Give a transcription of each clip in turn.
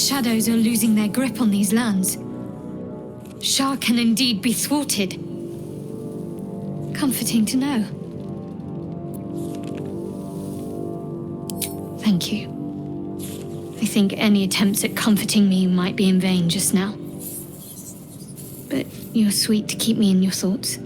shadows are losing their grip on these lands. Shah can indeed be thwarted. Comforting to know. Thank you. I think any attempts at comforting me might be in vain just now. But you're sweet to keep me in your thoughts.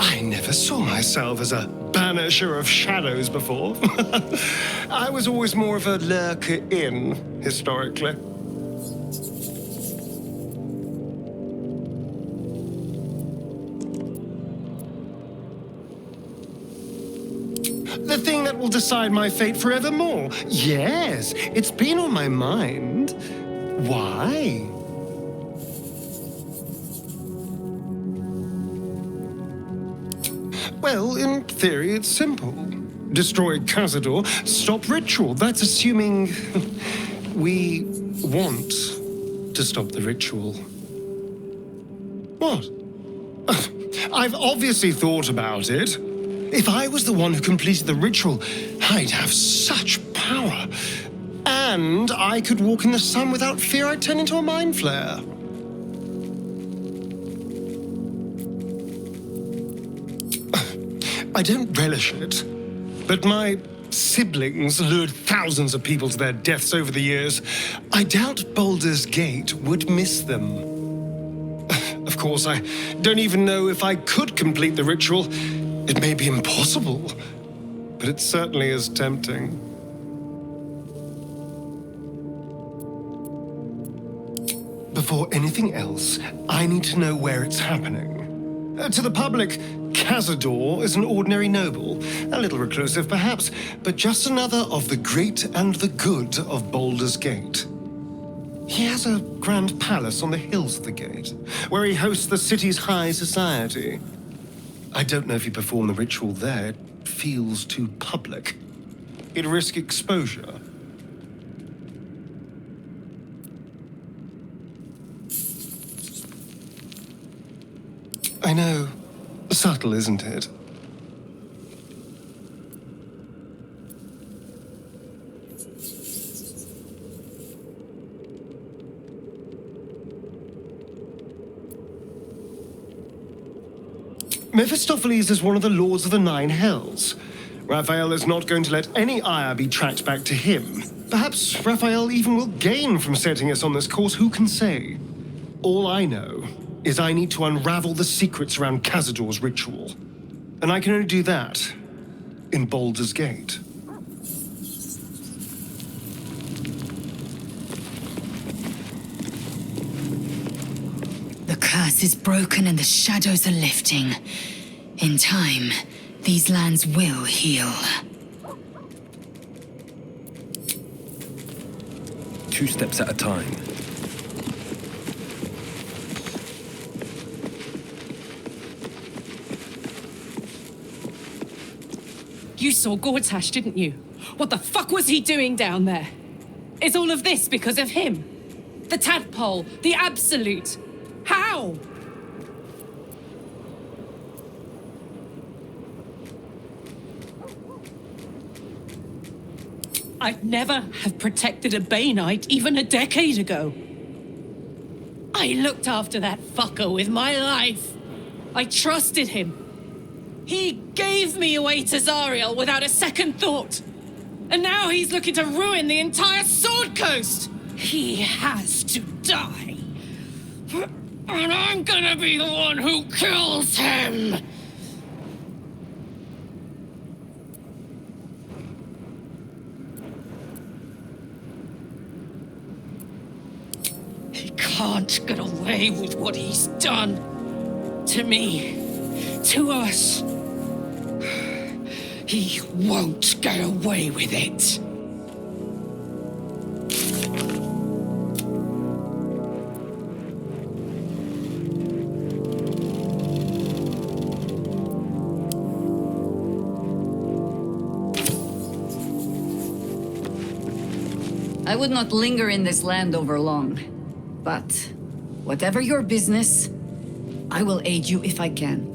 I never saw myself as a banisher of shadows before. I was always more of a lurker-in, historically. The thing that will decide my fate forevermore. Yes, it's been on my mind. Why? Well, in theory, it's simple. Destroy Cazador, stop ritual. That's assuming we want to stop the ritual. What? I've obviously thought about it. If I was the one who completed the ritual, I'd have such power. And I could walk in the sun without fear I'd turn into a mind flare. I don't relish it, but my siblings lured thousands of people to their deaths over the years. I doubt Baldur's Gate would miss them. Of course, I don't even know if I could complete the ritual. It may be impossible, but it certainly is tempting. Before anything else, I need to know where it's happening. To the public, Cazador is an ordinary noble, a little reclusive perhaps, but just another of the great and the good of Baldur's Gate. He has a grand palace on the hills of the gate, where he hosts the city's high society. I don't know if he performed the ritual there. It feels too public. It'd risk exposure. I know. Subtle, isn't it? Mephistopheles is one of the lords of the Nine Hells. Raphael is not going to let any ire be tracked back to him. Perhaps Raphael even will gain from setting us on this course, who can say? All I know is I need to unravel the secrets around Cazador's ritual. And I can only do that in Baldur's Gate. The curse is broken and the shadows are lifting. In time, these lands will heal. 2 steps at a time. You saw Gortash, didn't you? What the fuck was he doing down there? Is all of this because of him? The tadpole, the absolute. How? I'd never have protected a Bay Knight even a decade ago. I looked after that fucker with my life. I trusted him. He gave me away to Zariel without a second thought. And now he's looking to ruin the entire Sword Coast. He has to die. And I'm gonna be the one who kills him. He can't get away with what he's done. To me. To us. He won't get away with it. I would not linger in this land over long. But, whatever your business, I will aid you if I can.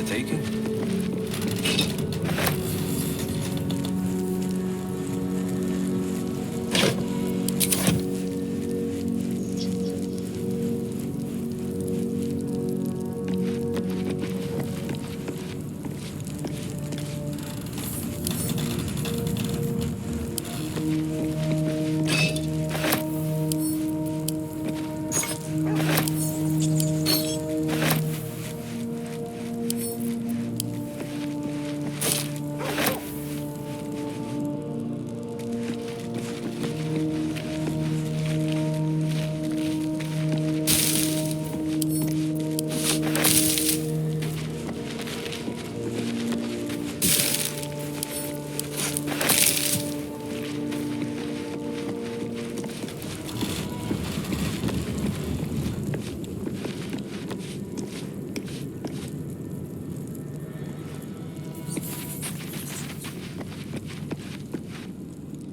the taking.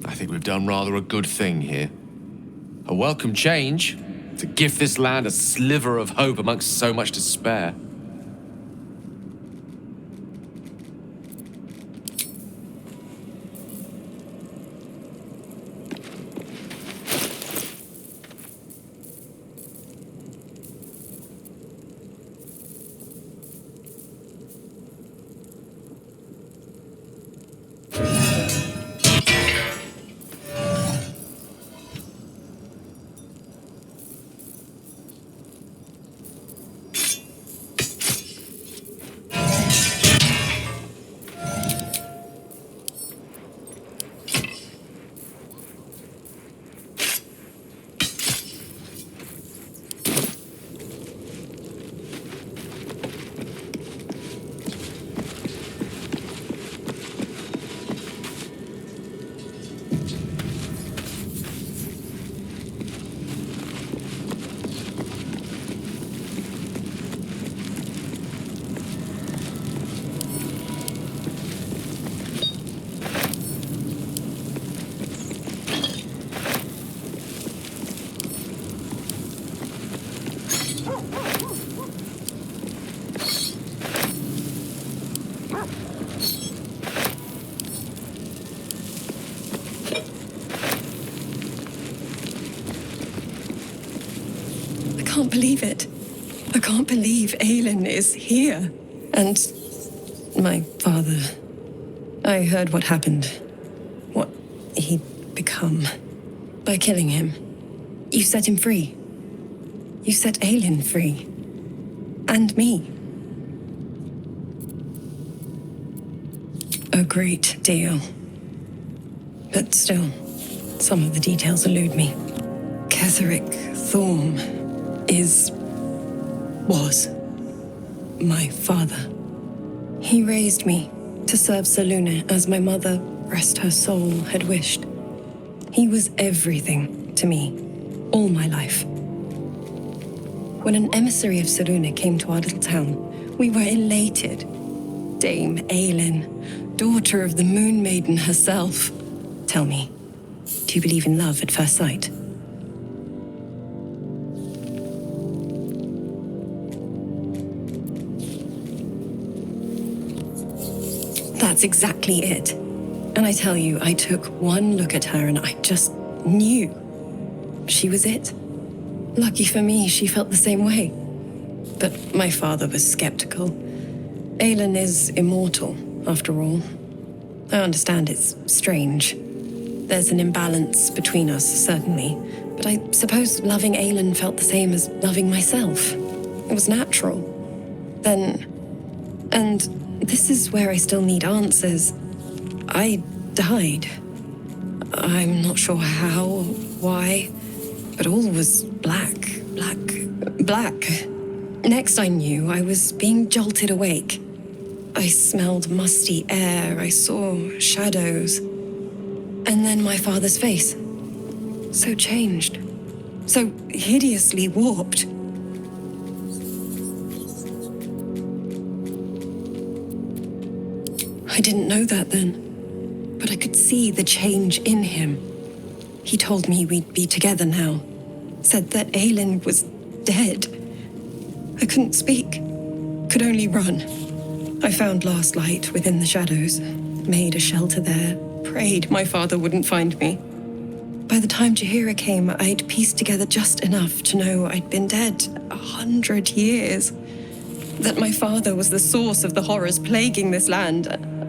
I think we've done rather a good thing here. A welcome change to give this land a sliver of hope amongst so much despair. I can't believe it. I can't believe Aelin is here. And my father. I heard what happened. What he'd become. By killing him. You set him free. You set Aelin free. And me. A great deal. But still, some of the details elude me. Ketheric Thorm was my father. He raised me to serve Selûne as my mother, rest her soul, had wished. He was everything to me, all my life. When an emissary of Selûne came to our little town, we were elated. Dame Aelin, daughter of the Moon Maiden herself. Tell me, do you believe in love at first sight? That's exactly it. And I tell you, I took one look at her and I just knew she was it. Lucky for me, she felt the same way. But my father was skeptical. Aelin is immortal, after all. I understand it's strange. There's an imbalance between us, certainly. But I suppose loving Aelin felt the same as loving myself. It was natural. And this is where I still need answers. I died. I'm not sure how, why, but all was black. Next I knew, I was being jolted awake. I smelled musty air, I saw shadows. And then my father's face. So changed. So hideously warped. I didn't know that then, but I could see the change in him. He told me we'd be together now, said that Aelin was dead. I couldn't speak, could only run. I found last light within the shadows, made a shelter there, prayed my father wouldn't find me. By the time Jahira came, I'd pieced together just enough to know I'd been dead 100 years. That my father was the source of the horrors plaguing this land,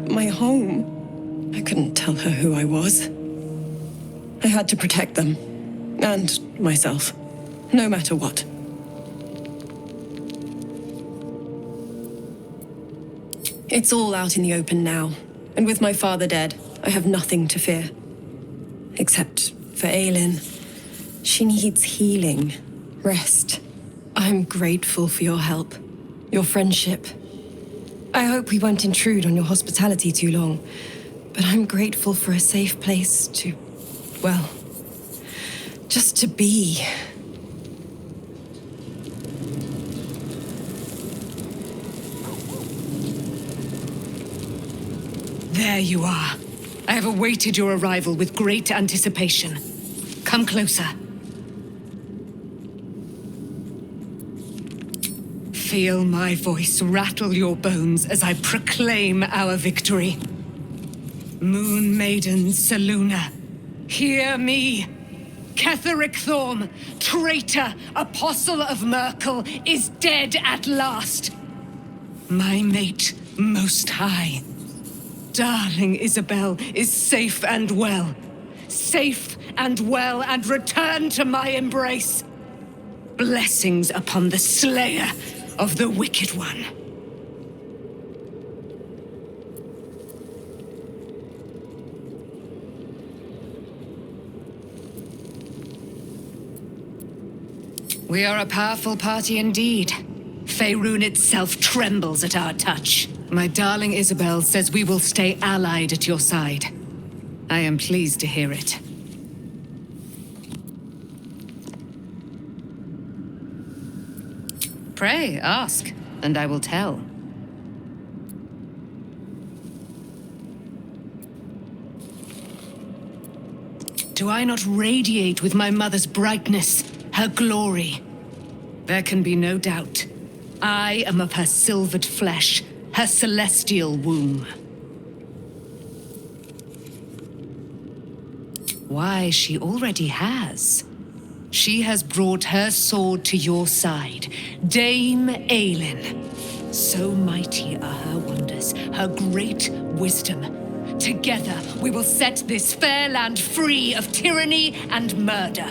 my home. I couldn't tell her who I was. I had to protect them, and myself, no matter what. It's all out in the open now, and with my father dead, I have nothing to fear. Except for Aelin. She needs healing, rest. I'm grateful for your help, your friendship. I hope we won't intrude on your hospitality too long, but I'm grateful for a safe place to, well, just to be. There you are. I have awaited your arrival with great anticipation. Come closer. Feel my voice rattle your bones as I proclaim our victory. Moon Maiden Selûne, hear me. Ketheric Thorm, traitor, apostle of Merkel, is dead at last. My mate, Most High. Darling Isabel is safe and well. Safe and well, and returned to my embrace. Blessings upon the slayer of the Wicked One. We are a powerful party indeed. Faerun itself trembles at our touch. My darling Isabel says we will stay allied at your side. I am pleased to hear it. Pray, ask, and I will tell. Do I not radiate with my mother's brightness, her glory? There can be no doubt. I am of her silvered flesh, her celestial womb. Why, she already has. She has brought her sword to your side, Dame Aelin. So mighty are her wonders, her great wisdom. Together, we will set this fair land free of tyranny and murder.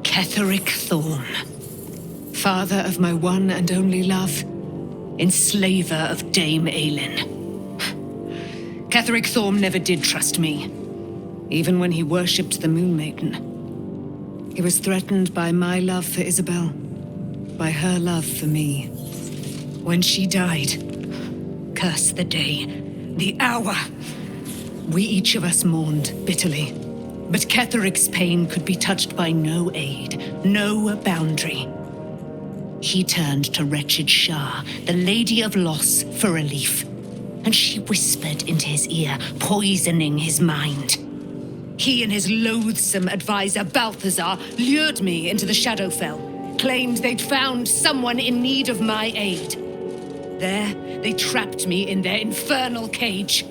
Ketheric Thorm, father of my one and only love, enslaver of Dame Aelin. Ketheric Thorm never did trust me, even when he worshipped the Moon Maiden. He was threatened by my love for Isabel, by her love for me. When she died, curse the day, the hour, we each of us mourned bitterly. But Ketheric's pain could be touched by no aid, no boundary. He turned to wretched Shah, the Lady of Loss, for relief. And she whispered into his ear, poisoning his mind. He and his loathsome advisor, Balthazar, lured me into the Shadowfell, claimed they'd found someone in need of my aid. There, they trapped me in their infernal cage.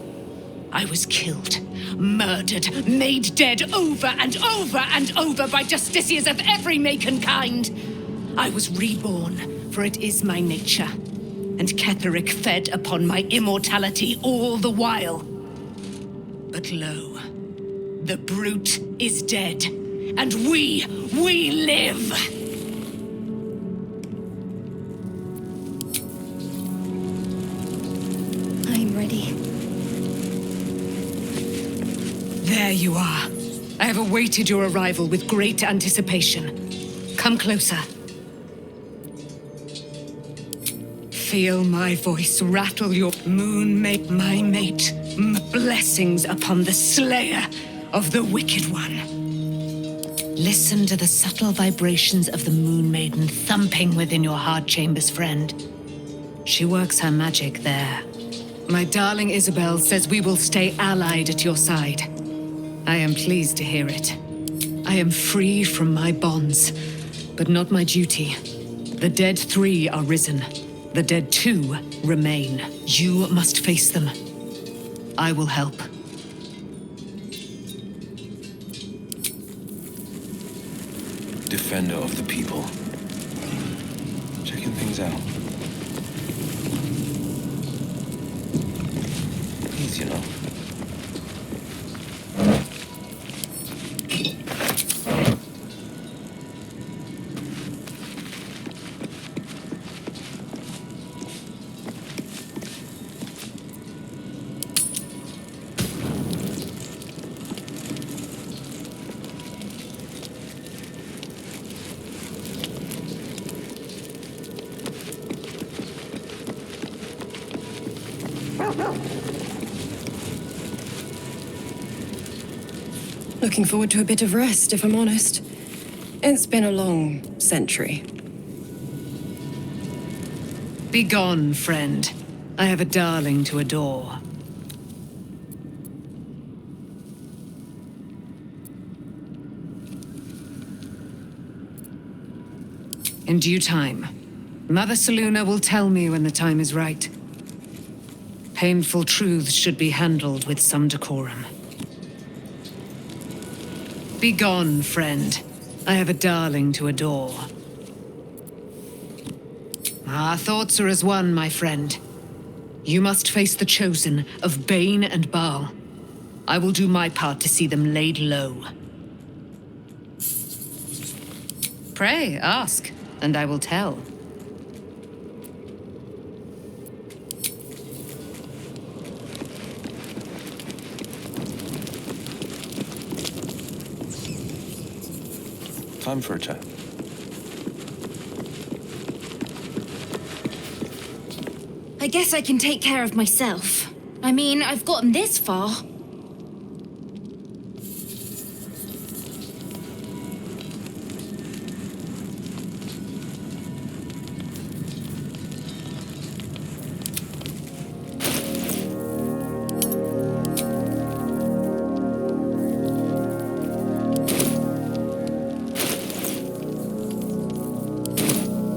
I was killed, murdered, made dead over and over and over by justiciars of every make and kind. I was reborn, for it is my nature. And Ketheric fed upon my immortality all the while. But lo, the brute is dead, and we live! I'm ready. There you are. I have awaited your arrival with great anticipation. Come closer. Feel my voice rattle your moon mate, my mate. Blessings upon the slayer of the Wicked One. Listen to the subtle vibrations of the Moon Maiden thumping within your heart chambers, friend. She works her magic there. My darling Isabel says we will stay allied at your side. I am pleased to hear it. I am free from my bonds, but not my duty. The dead 3 are risen. The dead 2 remain. You must face them. I will help. Defender of the people. Checking things out. Easy enough. Looking forward to a bit of rest, if I'm honest. It's been a long century. Begone, friend. I have a darling to adore. In due time, Mother Selûne will tell me when the time is right. Painful truths should be handled with some decorum. Begone, friend. I have a darling to adore. Our thoughts are as one, my friend. You must face the chosen of Bane and Baal. I will do my part to see them laid low. Pray, ask, and I will tell. Time for a chat. I guess I can take care of myself. I mean, I've gotten this far.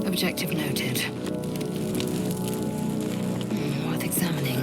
Objective noted. Worth examining.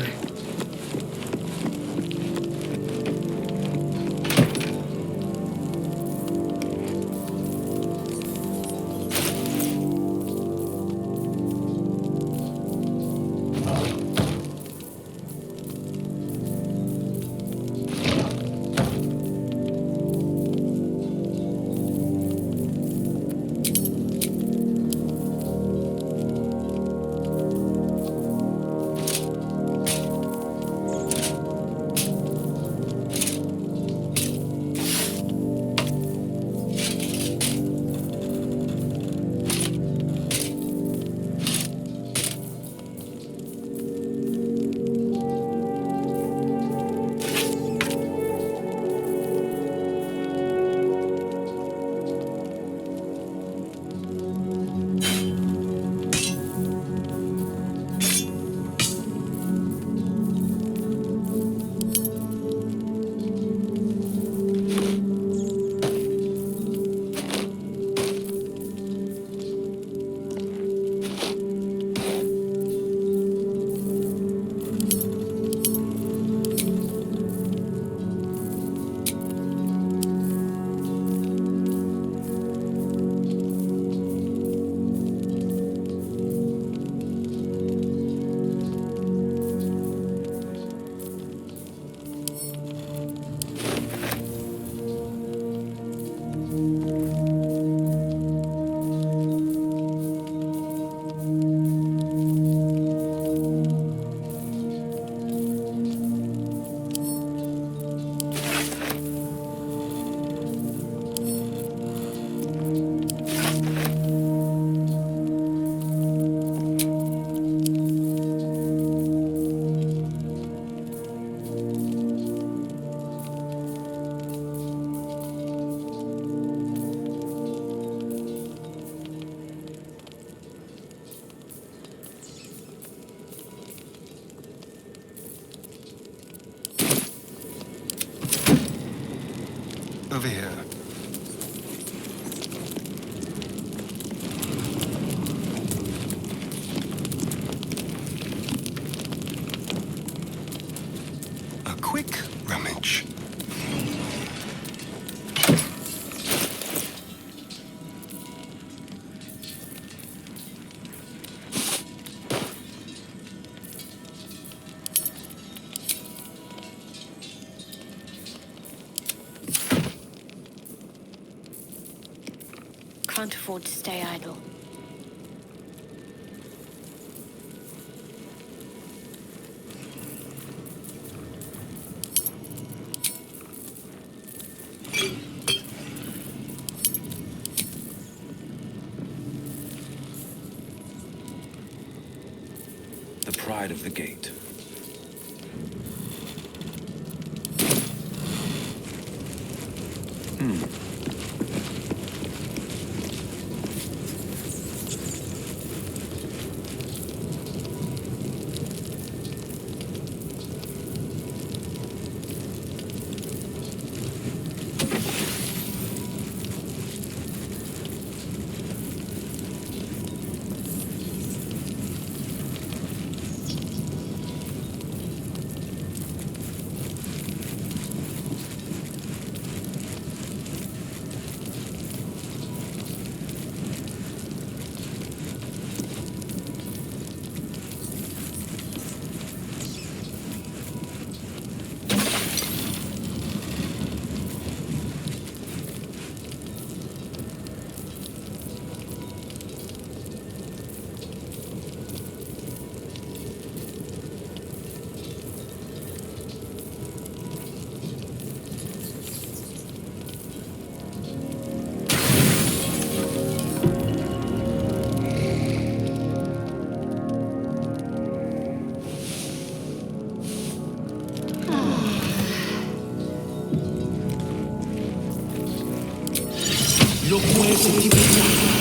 Over here. can't afford to stay idle. The pride of the gate. No puedes intimidar.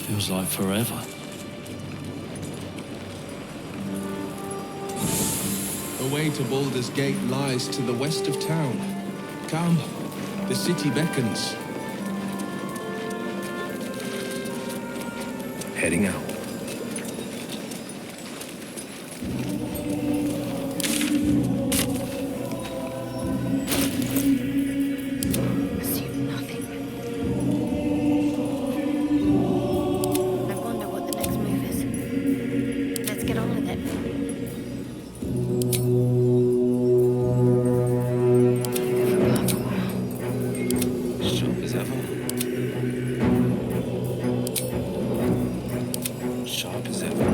Feels like forever. The way to Baldur's Gate lies to the west of town. Come, the city beckons. Heading out. Assume nothing. I wonder what the next move is. Let's get on with it. Sharp as ever. Sharp as ever.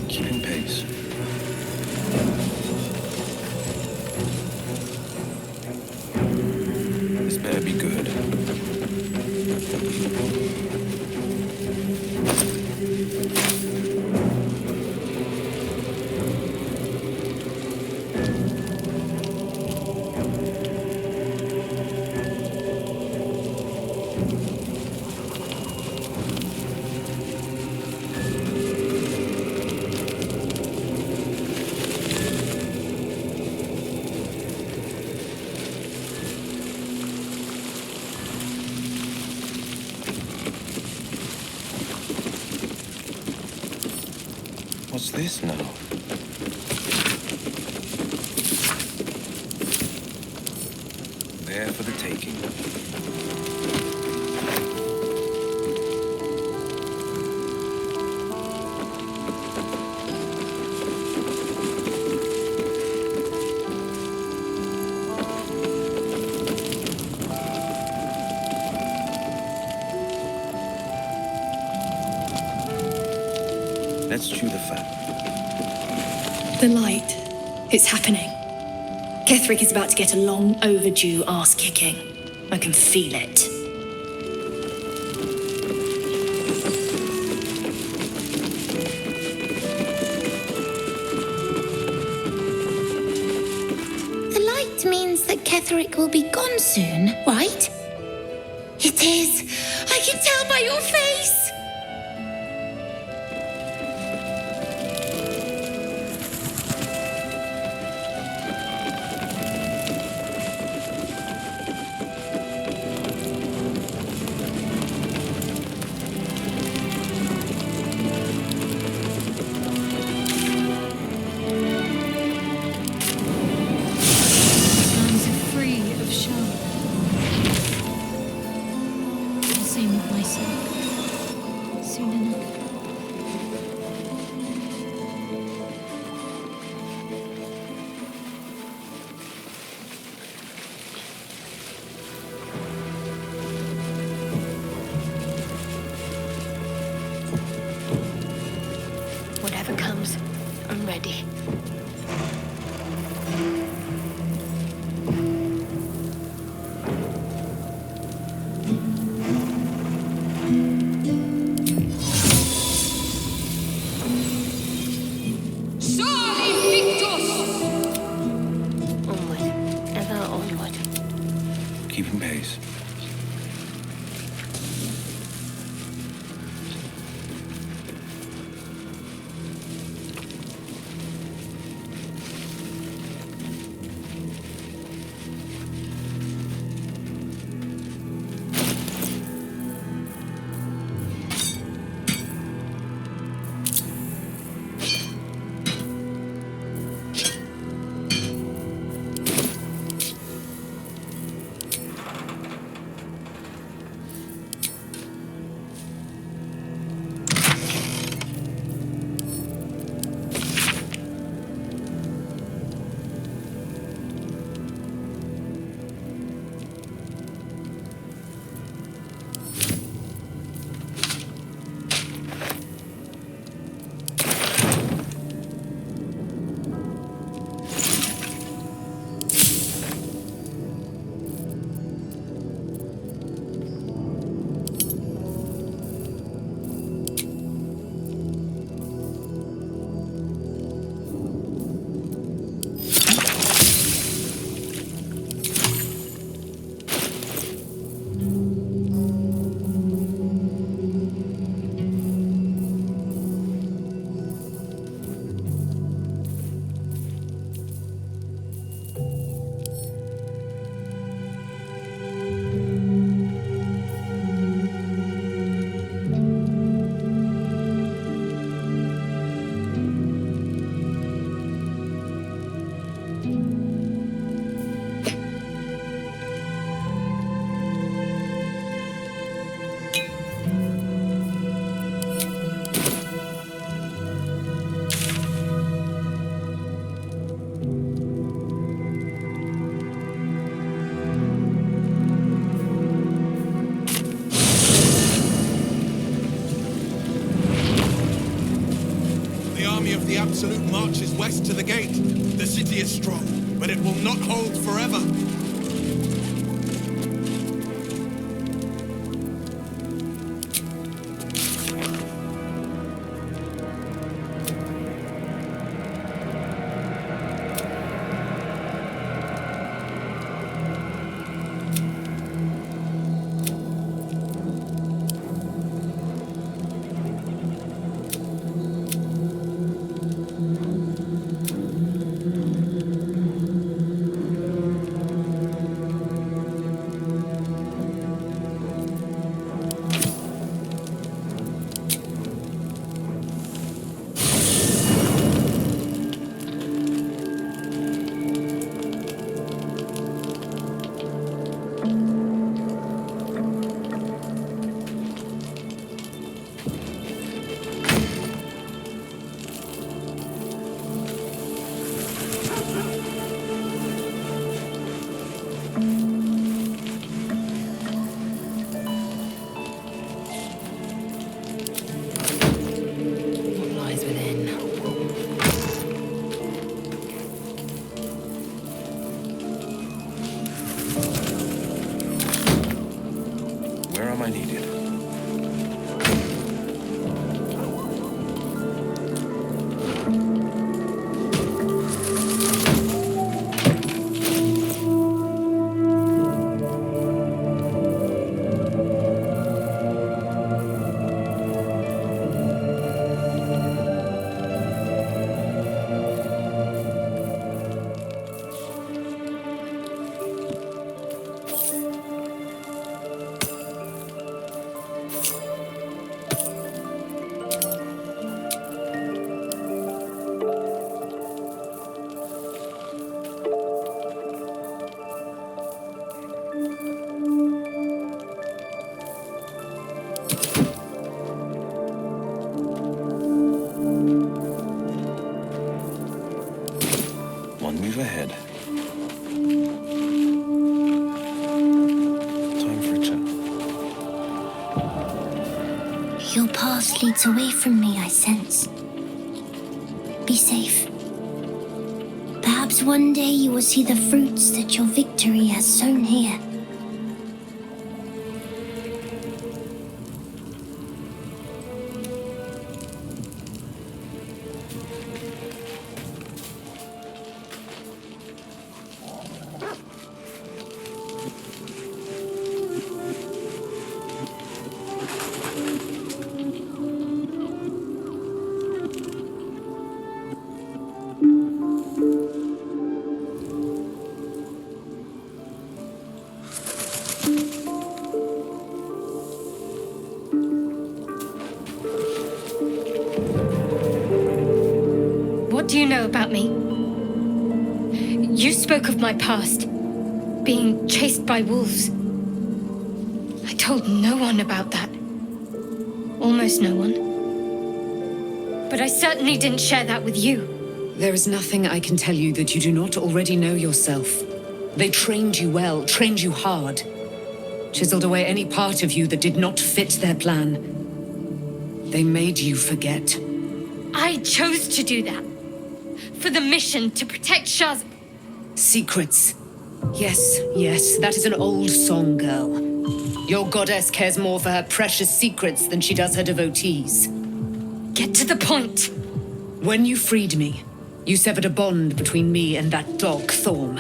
Keeping pace. This better be good. What's this now? There for the taking. Let's chew the fat. The light. It's happening. Ketherick is about to get a long overdue ass-kicking. I can feel it. The light means means that Ketherick will be gone soon, right? It is. I can tell by your face. Whatever comes, I'm ready. Onward, ever onward. Keeping pace. The Absolute marches west to the gate. The city is strong, but it will not hold forever. I needed. path leads away from me, I sense. Be safe. Perhaps one day you will see the fruits that your victory has sown here. What do you know about me? You spoke of my past, being chased by wolves. I told no one about that. Almost no one. But I certainly didn't share that with you. There is nothing I can tell you that you do not already know yourself. They trained you well, trained you hard. Chiseled away any part of you that did not fit their plan. They made you forget. I chose to do that. For the mission to protect Shah's... Secrets. Yes, yes, that is an old song, girl. Your goddess cares more for her precious secrets than she does her devotees. Get to the point. When you freed me, you severed a bond between me and that dog, Thorm.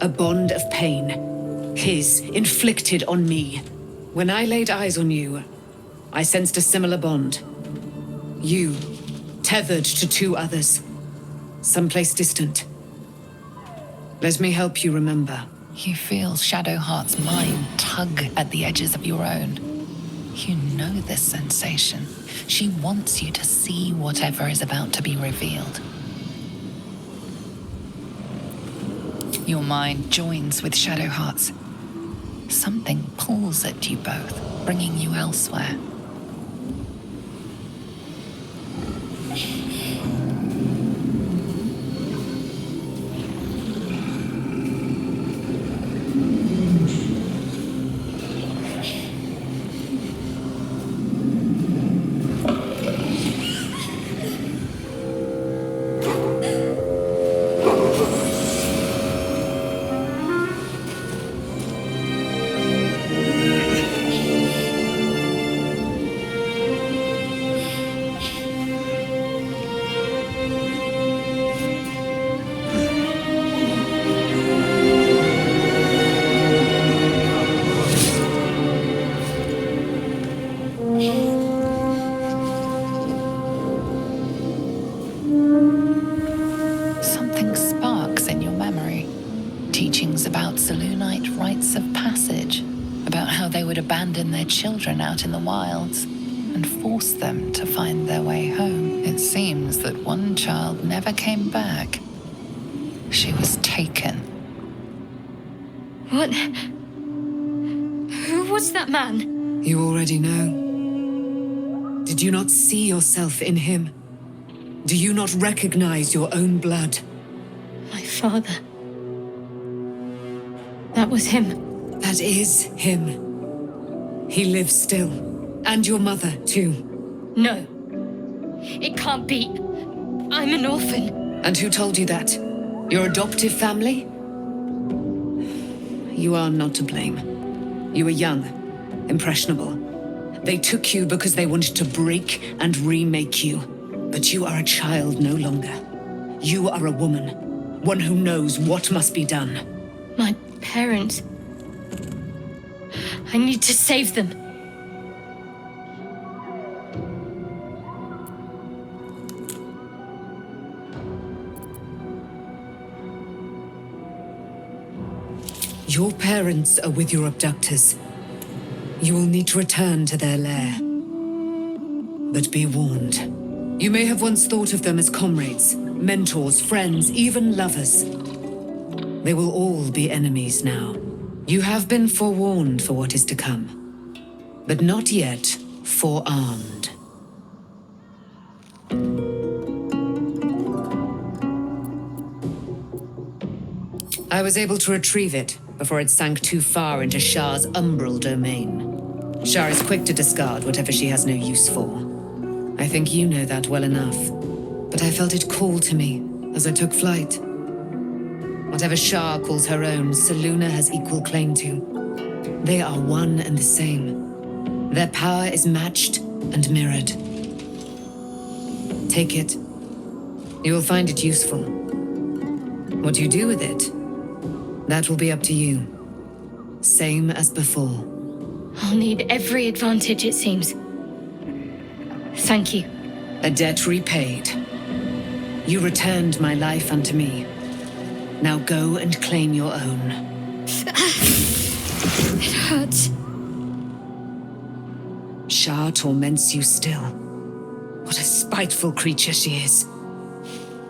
A bond of pain. His, inflicted on me. When I laid eyes on you, I sensed a similar bond. You, tethered to two others. Someplace distant. Let me help you remember. You feel Shadowheart's mind tug at the edges of your own. You know this sensation. She wants you to see whatever is about to be revealed. Your mind joins with Shadowheart's. Something pulls at you both, bringing you elsewhere. Abandon their children out in the wilds and force them to find their way home. It seems that one child never came back. She was taken. What? Who was that man? You already know. Did you not see yourself in him? Do you not recognize your own blood? My father. That was him. That is him. He lives still. And your mother, too. No. It can't be. I'm an orphan. And who told you that? Your adoptive family? You are not to blame. You were young, impressionable. They took you because they wanted to break and remake you. But you are a child no longer. You are a woman. One who knows what must be done. My parents... I need to save them. Your parents are with your abductors. You will need to return to their lair. But be warned. You may have once thought of them as comrades, mentors, friends, even lovers. They will all be enemies now. You have been forewarned for what is to come, but not yet forearmed. I was able to retrieve it before it sank too far into Shah's umbral domain. Shah is quick to discard whatever she has no use for. I think you know that well enough. But I felt it call to me as I took flight. Whatever Shah calls her own, Selûne has equal claim to. They are one and the same. Their power is matched and mirrored. Take it. You will find it useful. What you do with it, that will be up to you. Same as before. I'll need every advantage, it seems. Thank you. A debt repaid. You returned my life unto me. Now go and claim your own. It hurts. Shah torments you still. What a spiteful creature she is.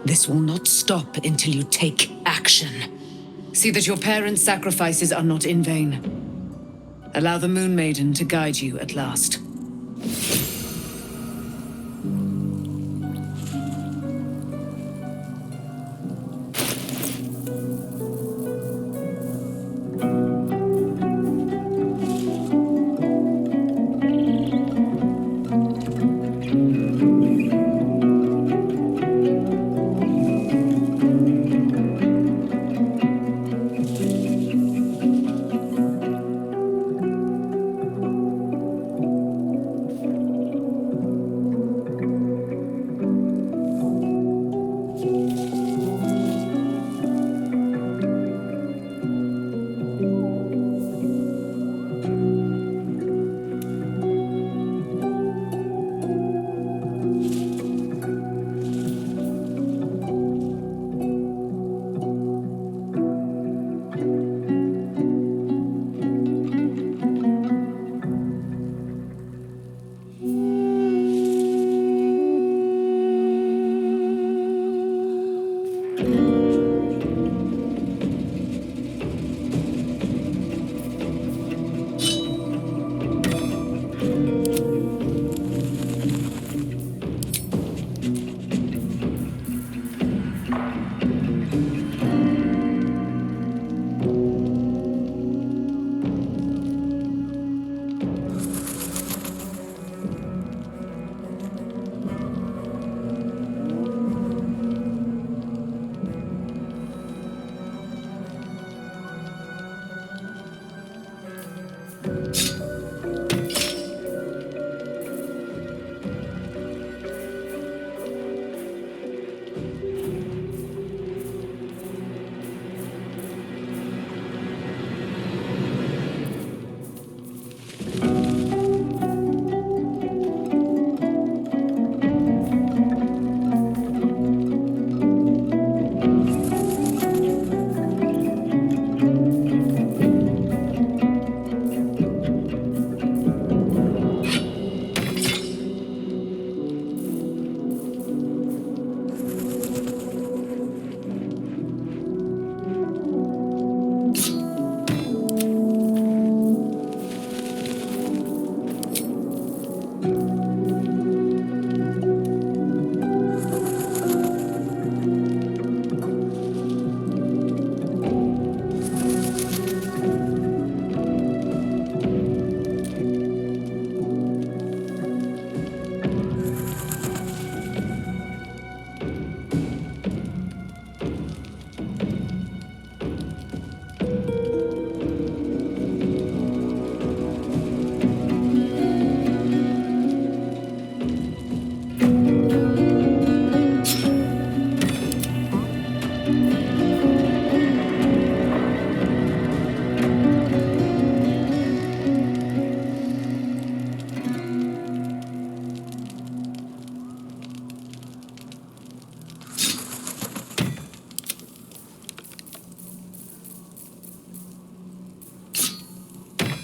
This will not stop until you take action. See that your parents' sacrifices are not in vain. Allow the Moon Maiden to guide you at last.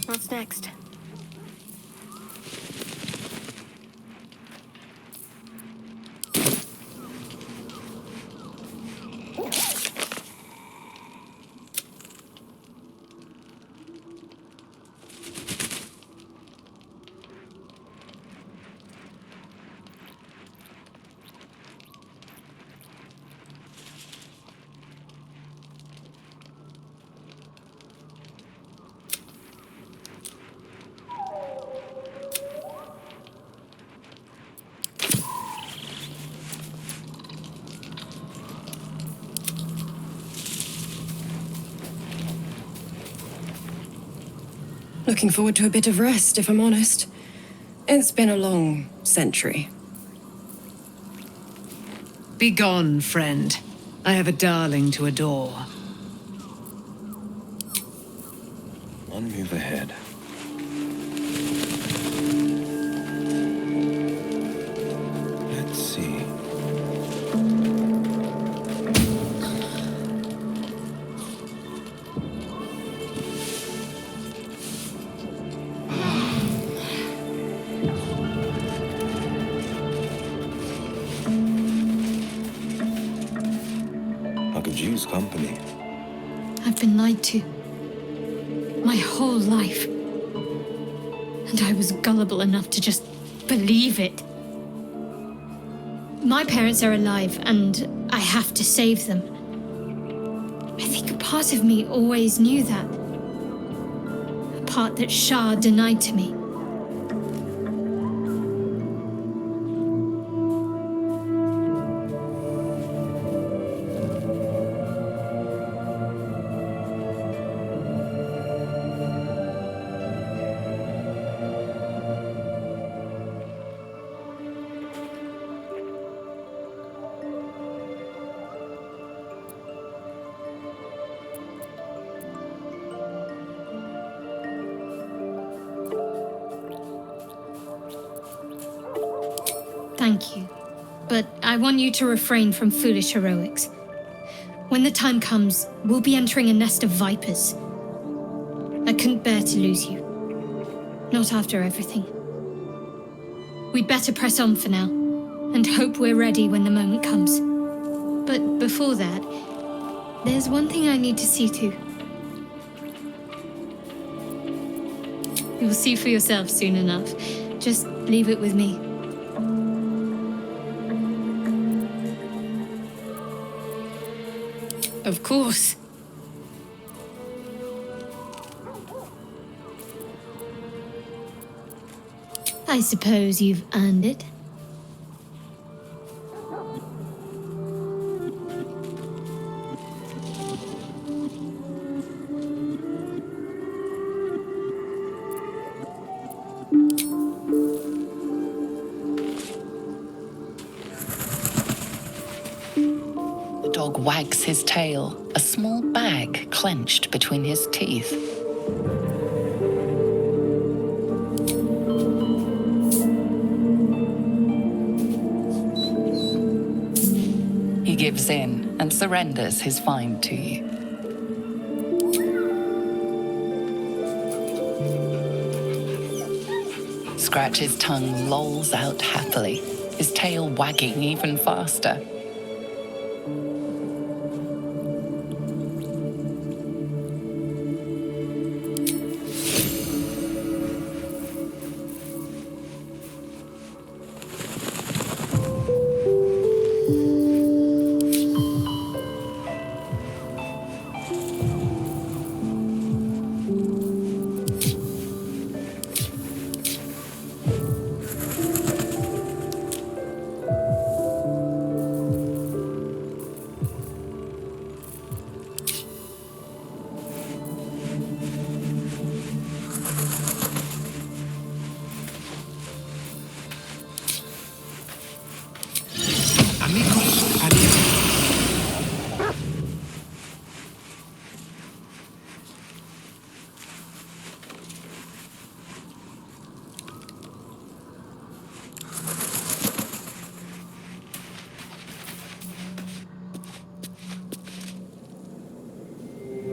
What's next? Looking forward to a bit of rest, if I'm honest. It's been a long century. Begone, friend. I have a darling to adore. One move ahead. Let's see. I could use company. I've been lied to. My whole life. And I was gullible enough to just believe it. My parents are alive, and I have to save them. I think a part of me always knew that. A part that Shah denied to me. Thank you. But I want you to refrain from foolish heroics. When the time comes, we'll be entering a nest of vipers. I couldn't bear to lose you. Not after everything. We'd better press on for now, and hope we're ready when the moment comes. But before that, there's one thing I need to see to. You'll see for yourself soon enough. Just leave it with me. Of course. I suppose you've earned it. The dog wags his tail, a small bag clenched between his teeth. He gives in and surrenders his find to you. Scratch's tongue lolls out happily, his tail wagging even faster.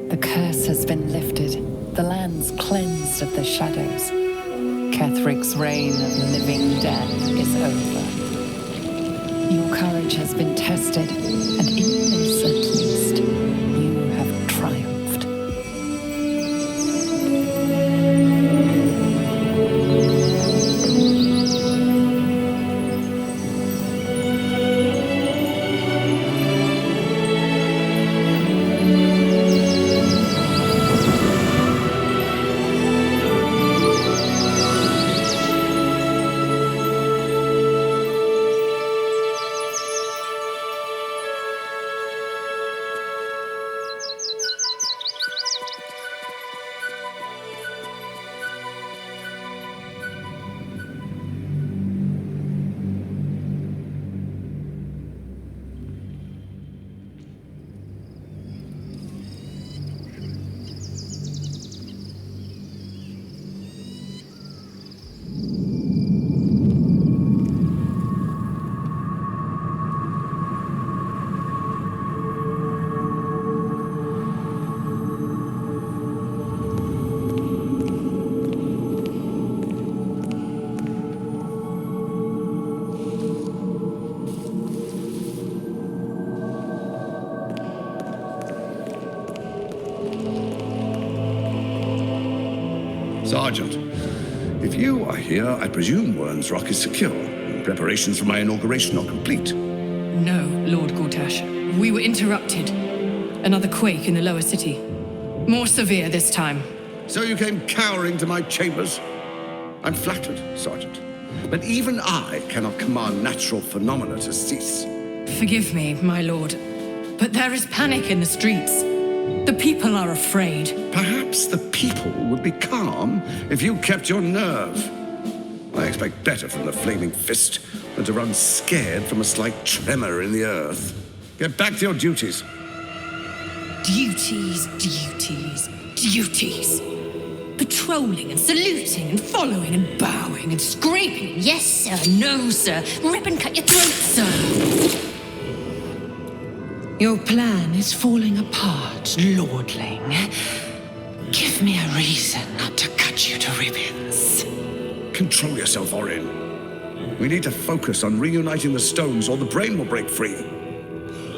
The curse has been lifted, the land's cleansed of the shadows. Kethric's reign of living death is over. Your courage has been tested, and in this at least, you have triumphed. Sergeant, if you are here, I presume Wern's Rock is secure. Preparations for my inauguration are complete. No, Lord Gortash. We were interrupted. Another quake in the lower city. More severe this time. So you came cowering to my chambers? I'm flattered, Sergeant. But even I cannot command natural phenomena to cease. Forgive me, my lord, but there is panic in the streets. The people are afraid. Perhaps the people would be calm if you kept your nerve. I expect better from the Flaming Fist than to run scared from a slight tremor in the earth. Get back to your duties. Duties, duties, duties. Patrolling and saluting and following and bowing and scraping. Yes, sir. No, sir. Rip and cut your throat, sir. Your plan is falling apart, lordling. Give me a reason not to cut you to ribbons. Control yourself, Orin. We need to focus on reuniting the stones or the brain will break free.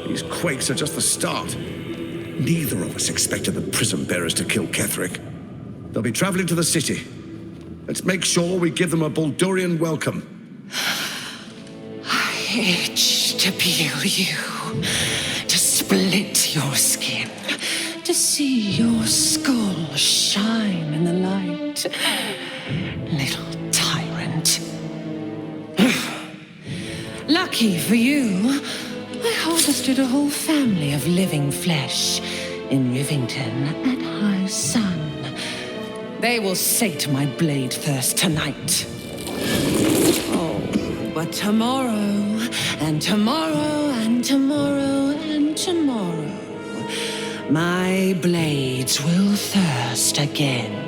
These quakes are just the start. Neither of us expected the prism bearers to kill Ketheric. They'll be traveling to the city. Let's make sure we give them a Baldurian welcome. I itch to peel you, to split your skin, to see your skull shine in the light. Little tyrant. Lucky for you, I harvested a whole family of living flesh in Rivington at high sun. They will sate my blade thirst tonight. Oh, but tomorrow, and tomorrow, and tomorrow, and tomorrow, my blades will thirst again.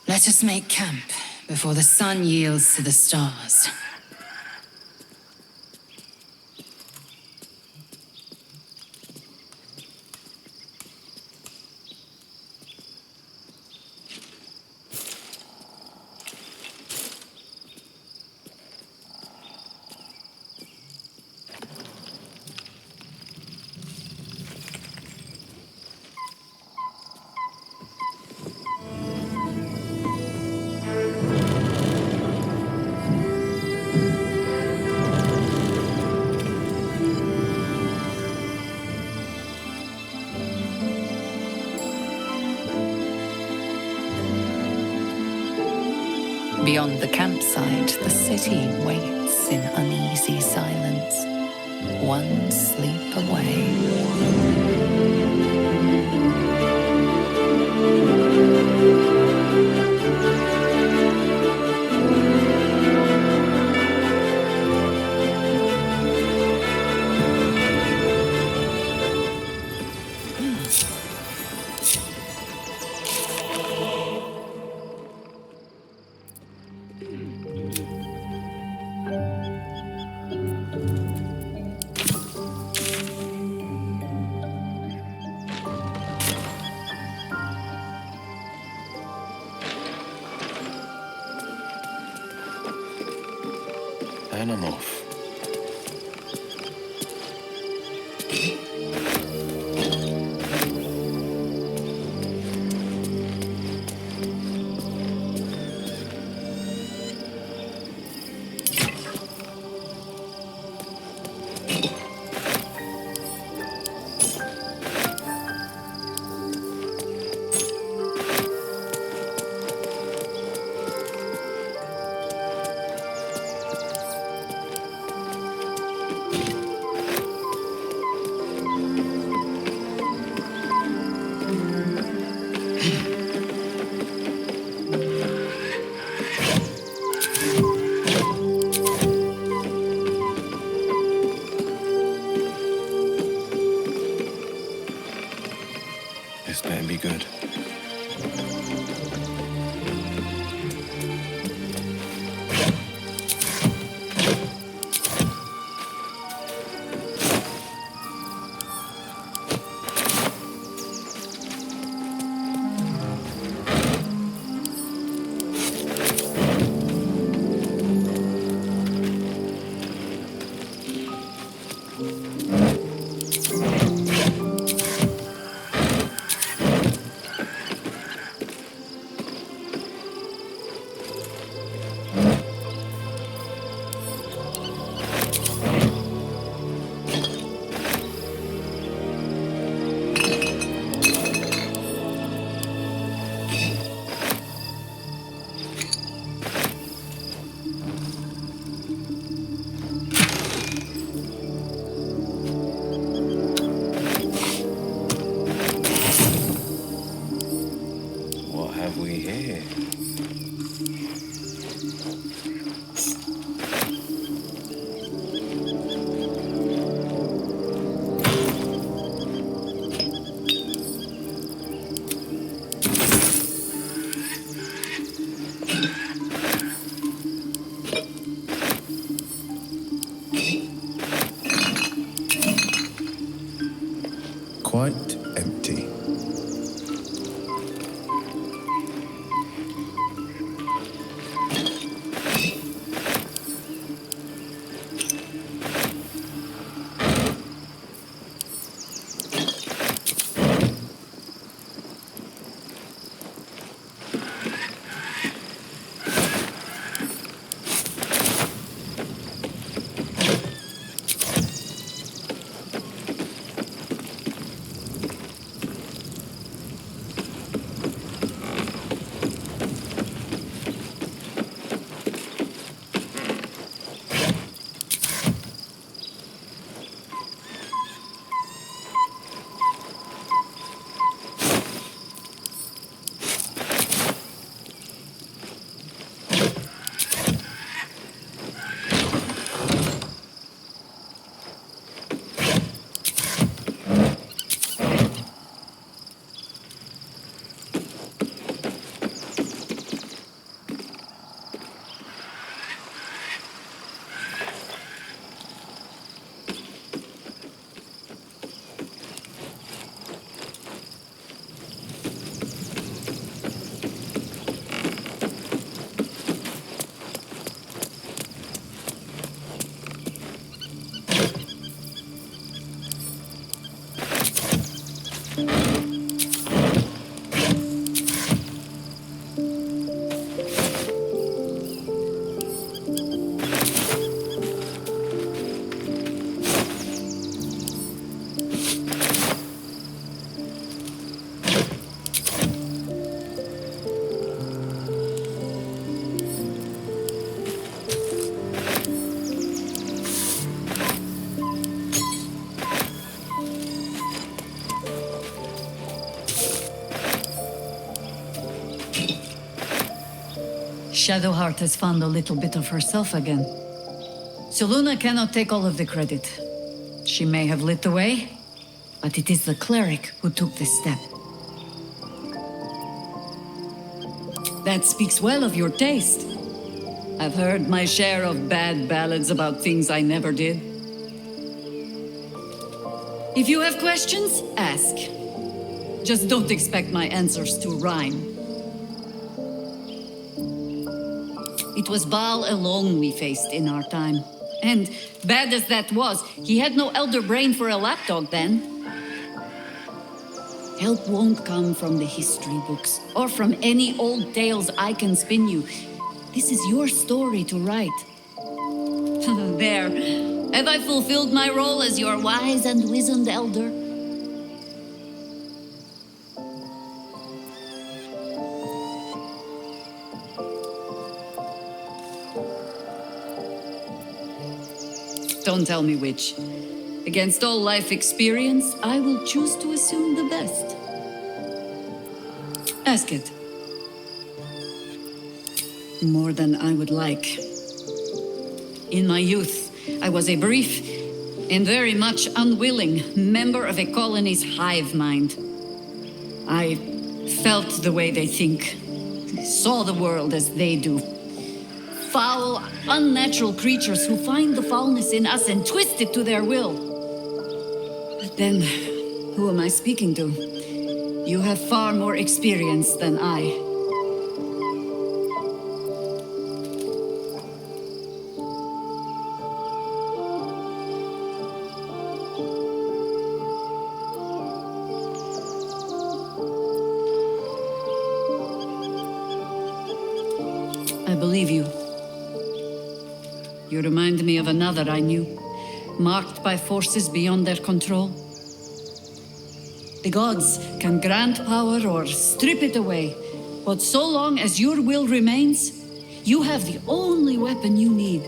Let us make camp before the sun yields to the stars. Beyond the campsite, the city waits in uneasy silence, one sleep away. And I'm off. This better be good. quite empty. Shadowheart has found a little bit of herself again. Selûne cannot take all of the credit. She may have lit the way, but it is the cleric who took this step. That speaks well of your taste. I've heard my share of bad ballads about things I never did. If you have questions, ask. Just don't expect my answers to rhyme. It was Baal alone we faced in our time. And bad as that was, he had no elder brain for a lapdog then. Help won't come from the history books, or from any old tales I can spin you. This is your story to write. There. Have I fulfilled my role as your wise and wizened elder? Don't tell me which. Against all life experience, I will choose to assume the best. Ask it. More than I would like. In my youth, I was a brief and very much unwilling member of a colony's hive mind. I felt the way they think, saw the world as they do. Foul, unnatural creatures who find the foulness in us and twist it to their will. But then, who am I speaking to? You have far more experience than I. I believe you. You remind me of another I knew, marked by forces beyond their control. The gods can grant power or strip it away, but so long as your will remains, you have the only weapon you need.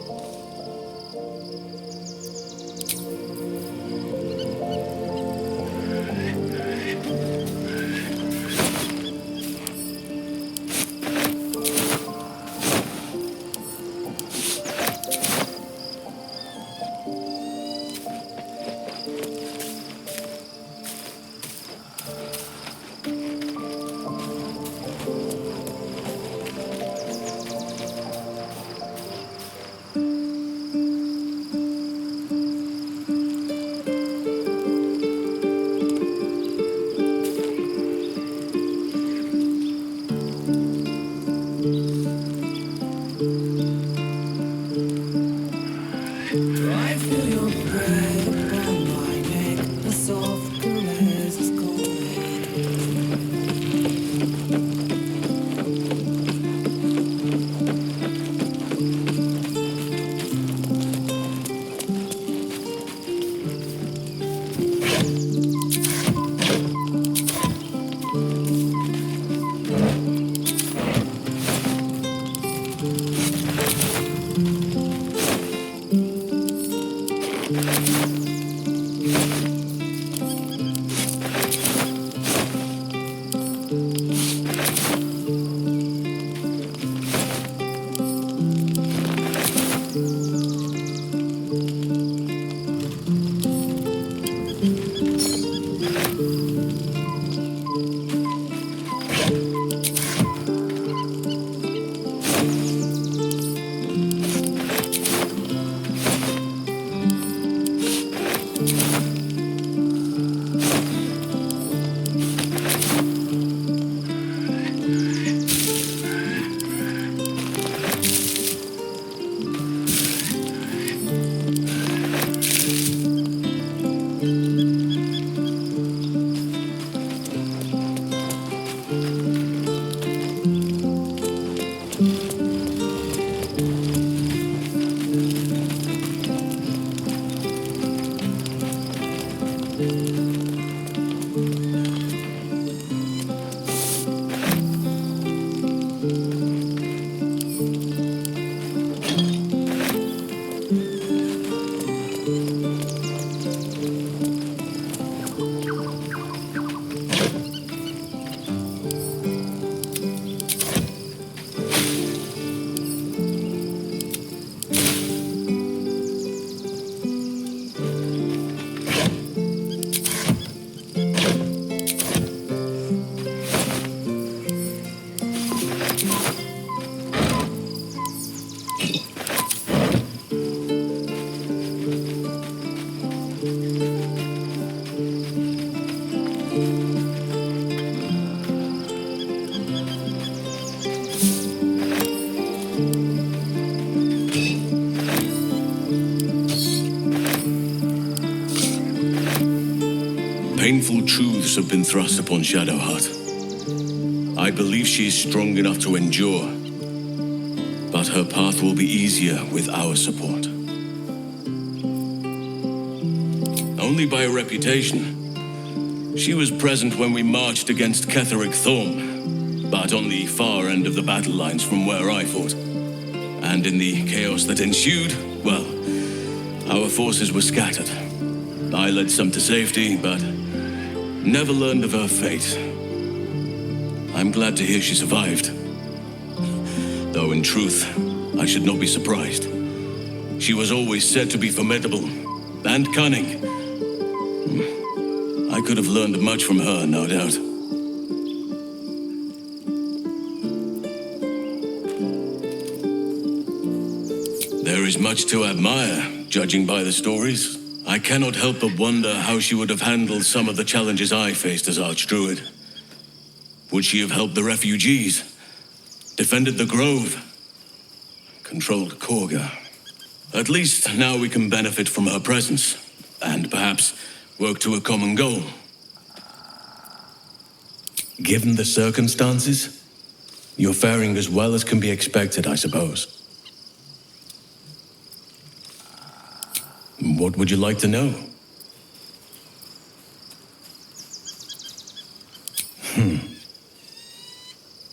Painful truths have been thrust upon Shadowheart. I believe she is strong enough to endure, but her path will be easier with our support. Only by reputation. She was present when we marched against Ketheric Thorm, but on the far end of the battle lines from where I fought. And in the chaos that ensued, well, our forces were scattered. I led some to safety, but never learned of her fate. I'm glad to hear she survived. Though in truth, I should not be surprised. She was always said to be formidable and cunning. I could have learned much from her, no doubt. There is much to admire, judging by the stories. I cannot help but wonder how she would have handled some of the challenges I faced as Archdruid. Would she have helped the refugees? Defended the Grove? Controlled Korga? At least now we can benefit from her presence, and perhaps work to a common goal. Given the circumstances, you're faring as well as can be expected, I suppose. What would you like to know?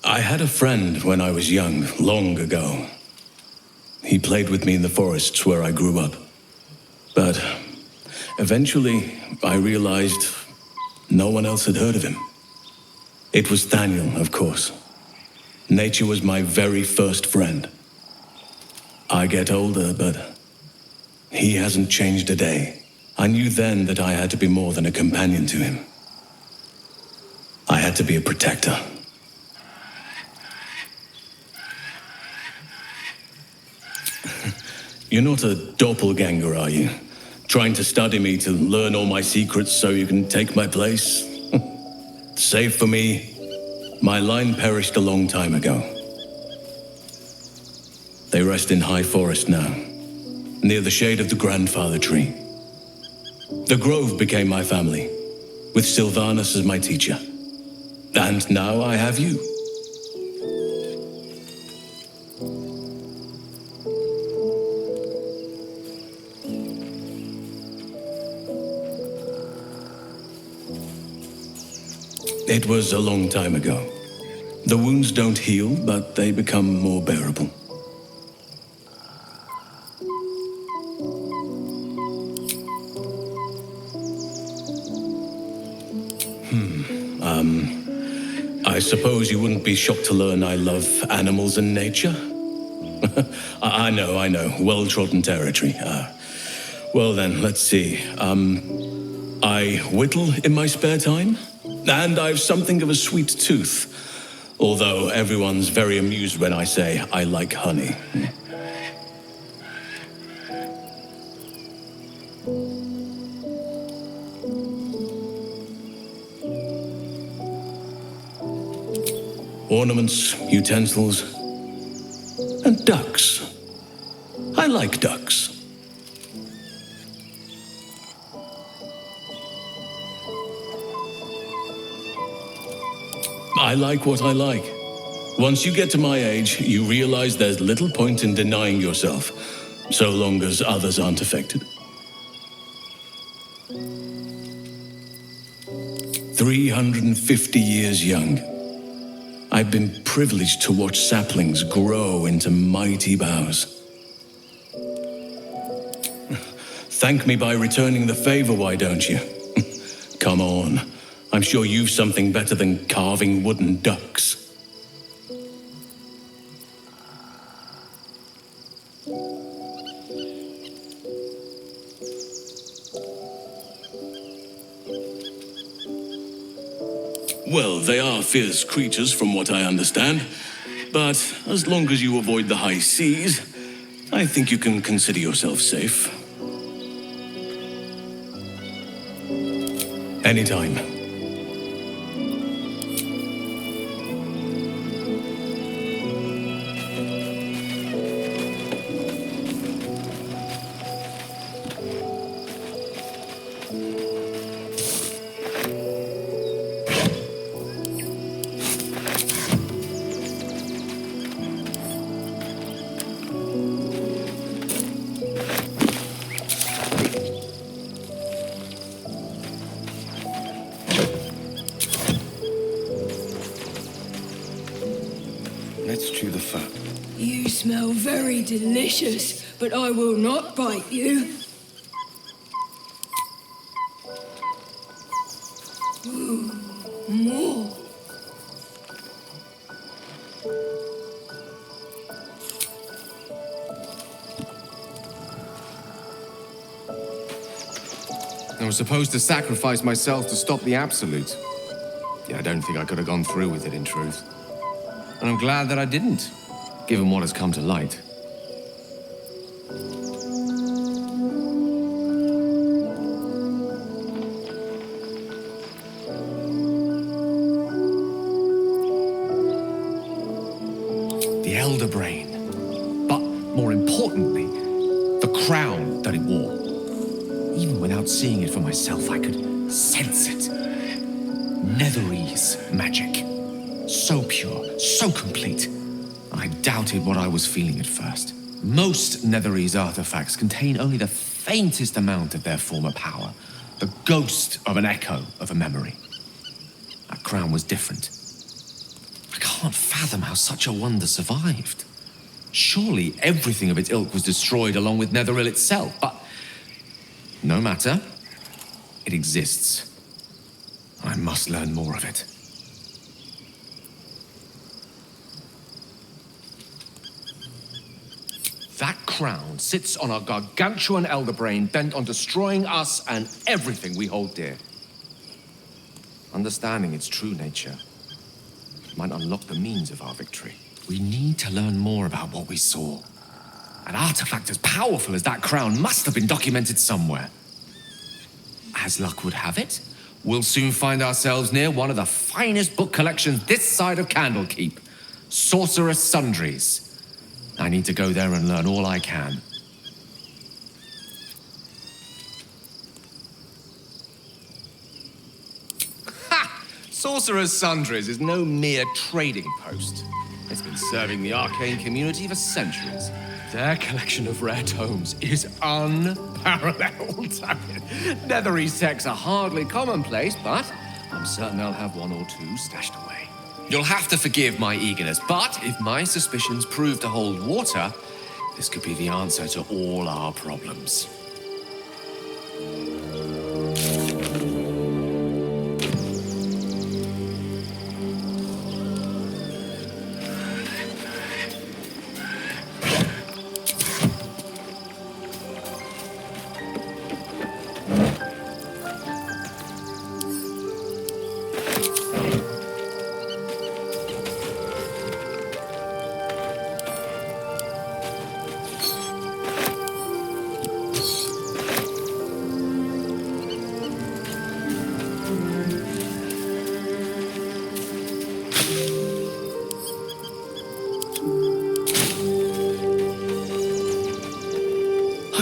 I had a friend when I was young, long ago. He played with me in the forests where I grew up. But eventually, I realized no one else had heard of him. It was Thaniel, of course. Nature was my very first friend. I get older, but he hasn't changed a day. I knew then that I had to be more than a companion to him. I had to be a protector. You're not a doppelganger, are you? Trying to study me to learn all my secrets so you can take my place? Save for me, my line perished a long time ago. They rest in High Forest now, near the shade of the grandfather tree. The Grove became my family, with Sylvanas as my teacher. And now I have you. It was a long time ago. The wounds don't heal, but they become more bearable. I suppose you wouldn't be shocked to learn I love animals and nature? I know. Well-trodden territory. Well then, let's see. I whittle in my spare time, and I've something of a sweet tooth. Although everyone's very amused when I say I like honey. Ornaments, utensils, and ducks. I like ducks. I like what I like. Once you get to my age, you realize there's little point in denying yourself, so long as others aren't affected. 350 years young. I've been privileged to watch saplings grow into mighty boughs. Thank me by returning the favor, why don't you? Come on. I'm sure you've something better than carving wooden ducks. Well, they are fierce creatures from what I understand. But as long as you avoid the high seas, I think you can consider yourself safe. Anytime. Let's chew the fat. You smell very delicious, but I will not bite you. Ooh, more. I was supposed to sacrifice myself to stop the Absolute. Yeah, I don't think I could have gone through with it, in truth. And I'm glad that I didn't, given what has come to light. The Elder Brain. But more importantly, the crown that it wore. Even without seeing it for myself, I could sense it. Netherese magic. So pure, so complete. I doubted what I was feeling at first. Most Netherese artifacts contain only the faintest amount of their former power. The ghost of an echo of a memory. That crown was different. I can't fathom how such a wonder survived. Surely everything of its ilk was destroyed along with Netheril itself, but no matter. It exists. I must learn more of it. That crown sits on a gargantuan elder brain bent on destroying us and everything we hold dear. Understanding its true nature might unlock the means of our victory. We need to learn more about what we saw. An artifact as powerful as that crown must have been documented somewhere. As luck would have it, we'll soon find ourselves near one of the finest book collections this side of Candlekeep. Sorcerous Sundries. I need to go there and learn all I can. Ha! Sorcerer's Sundries is no mere trading post. It's been serving the arcane community for centuries. Their collection of rare tomes is unparalleled. I mean, Netherese texts are hardly commonplace, but I'm certain they'll have one or two stashed away. You'll have to forgive my eagerness, but if my suspicions prove to hold water, this could be the answer to all our problems.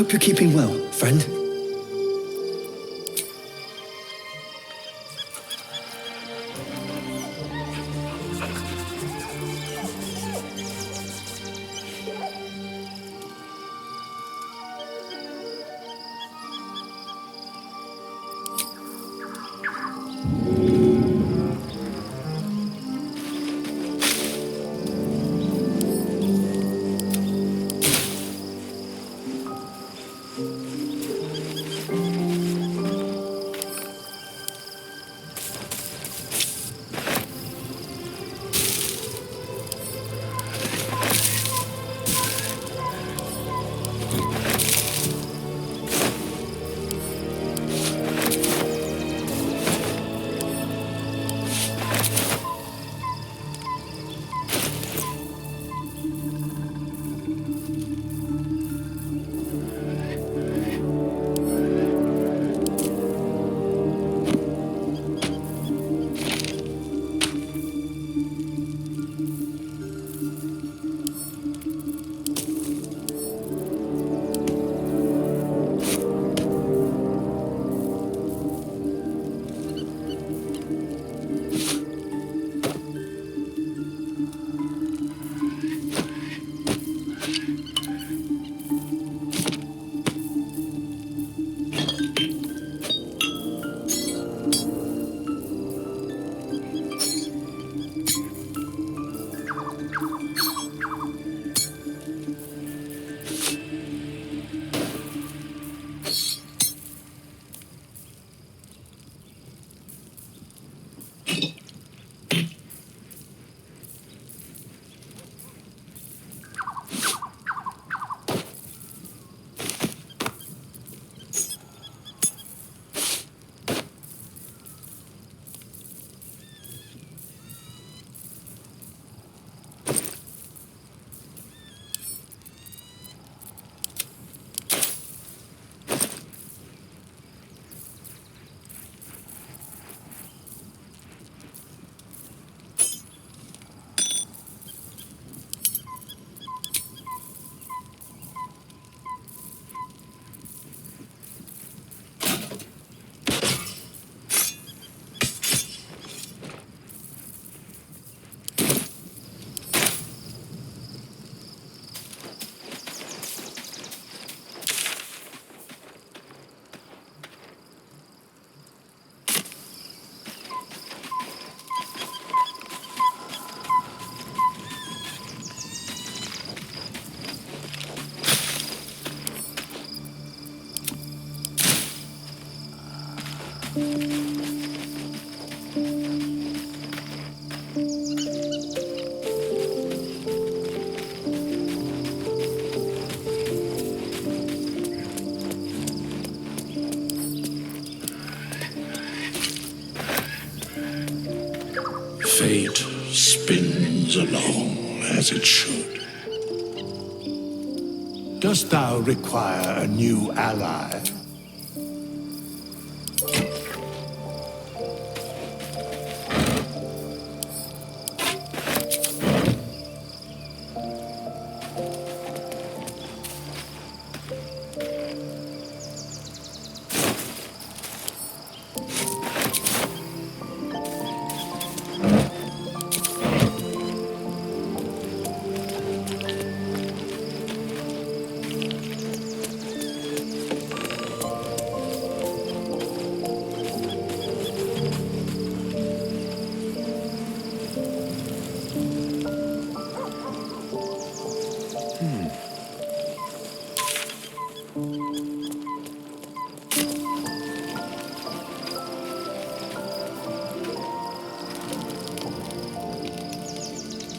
Hope you're keeping well, friend. Fate spins along as it should. Dost thou require a new ally?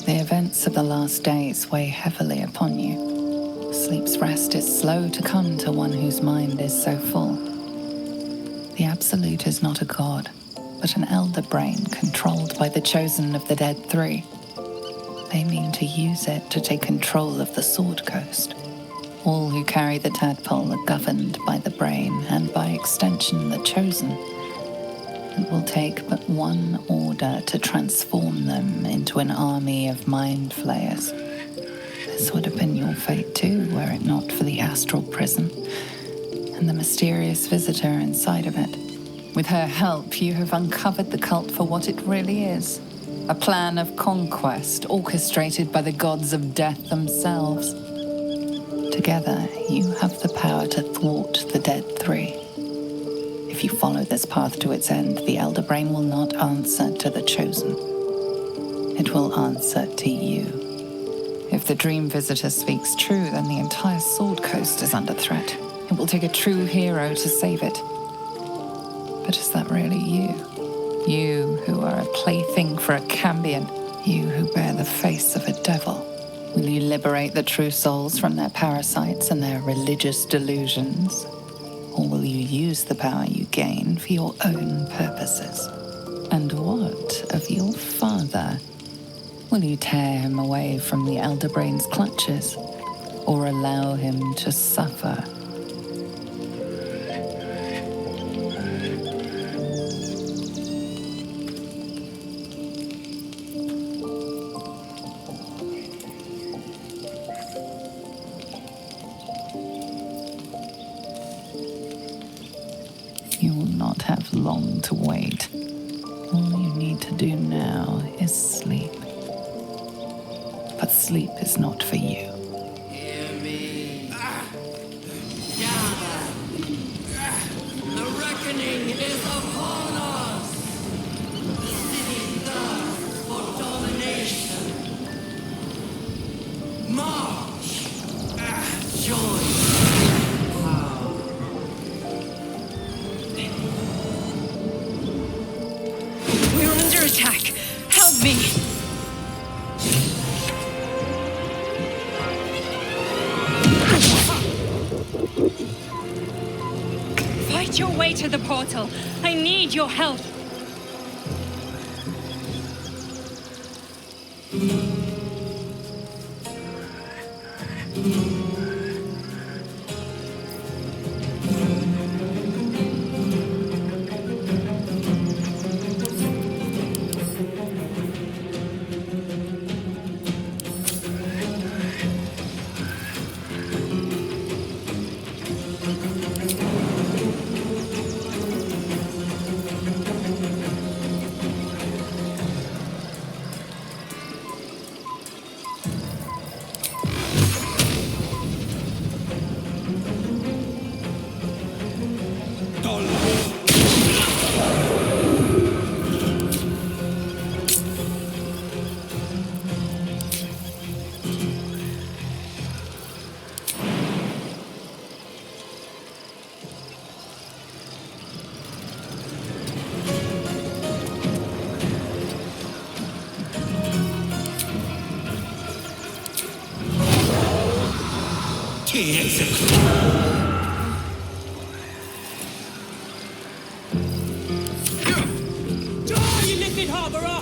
The events of the last days weigh heavily upon you. Sleep's rest is slow to come to one whose mind is so full. The Absolute is not a god, but an elder brain controlled by the chosen of the Dead Three. They mean to use it to take control of the Sword Coast. All who carry the tadpole are governed by the brain, and by extension the chosen. It will take but one order to transform them into an army of mind flayers. This would have been your fate too, were it not for the astral prison and the mysterious visitor inside of it. With her help, you have uncovered the cult for what it really is. A plan of conquest orchestrated by the gods of death themselves. Together, you have the power to thwart the Dead Three. If you follow this path to its end, the Elder Brain will not answer to the Chosen. It will answer to you. If the Dream Visitor speaks true, then the entire Sword Coast is under threat. It will take a true hero to save it. But is that really you? You who are a plaything for a Cambion. You who bear the face of a devil. Will you liberate the true souls from their parasites and their religious delusions? Or will you use the power you gain for your own purposes? And what of your father? Will you tear him away from the Elder Brain's clutches? Or allow him to suffer? You will not have long to wait. All you need to do now is sleep. But sleep is not for you. Hear me. Gather. The reckoning is upon us. The city thirsts for domination. March. Join. We're under attack. Help me. Fight your way to the portal. I need your help. Die, you liquid harborer!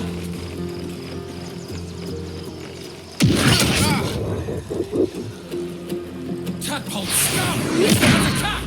Tadpole scum! Attack!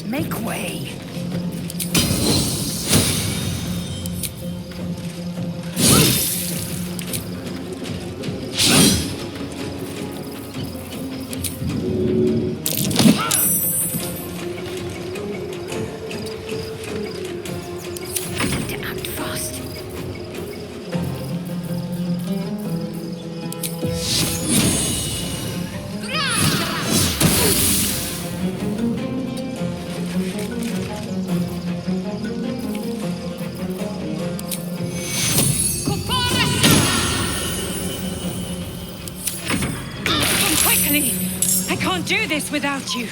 Make way. can't do this without you.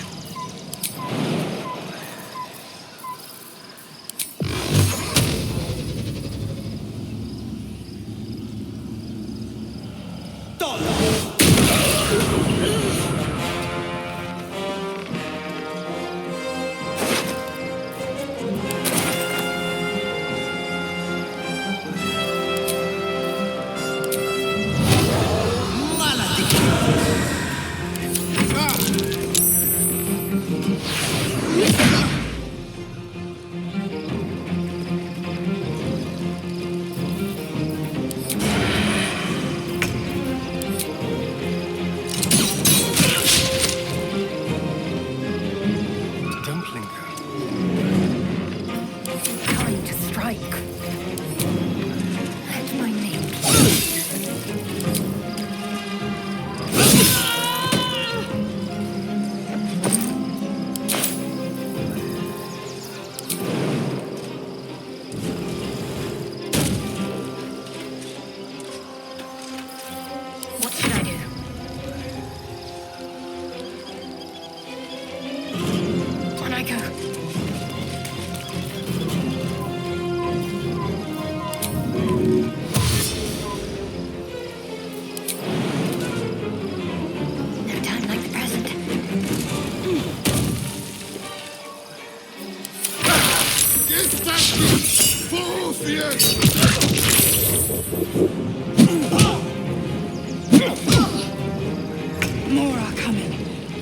More are coming.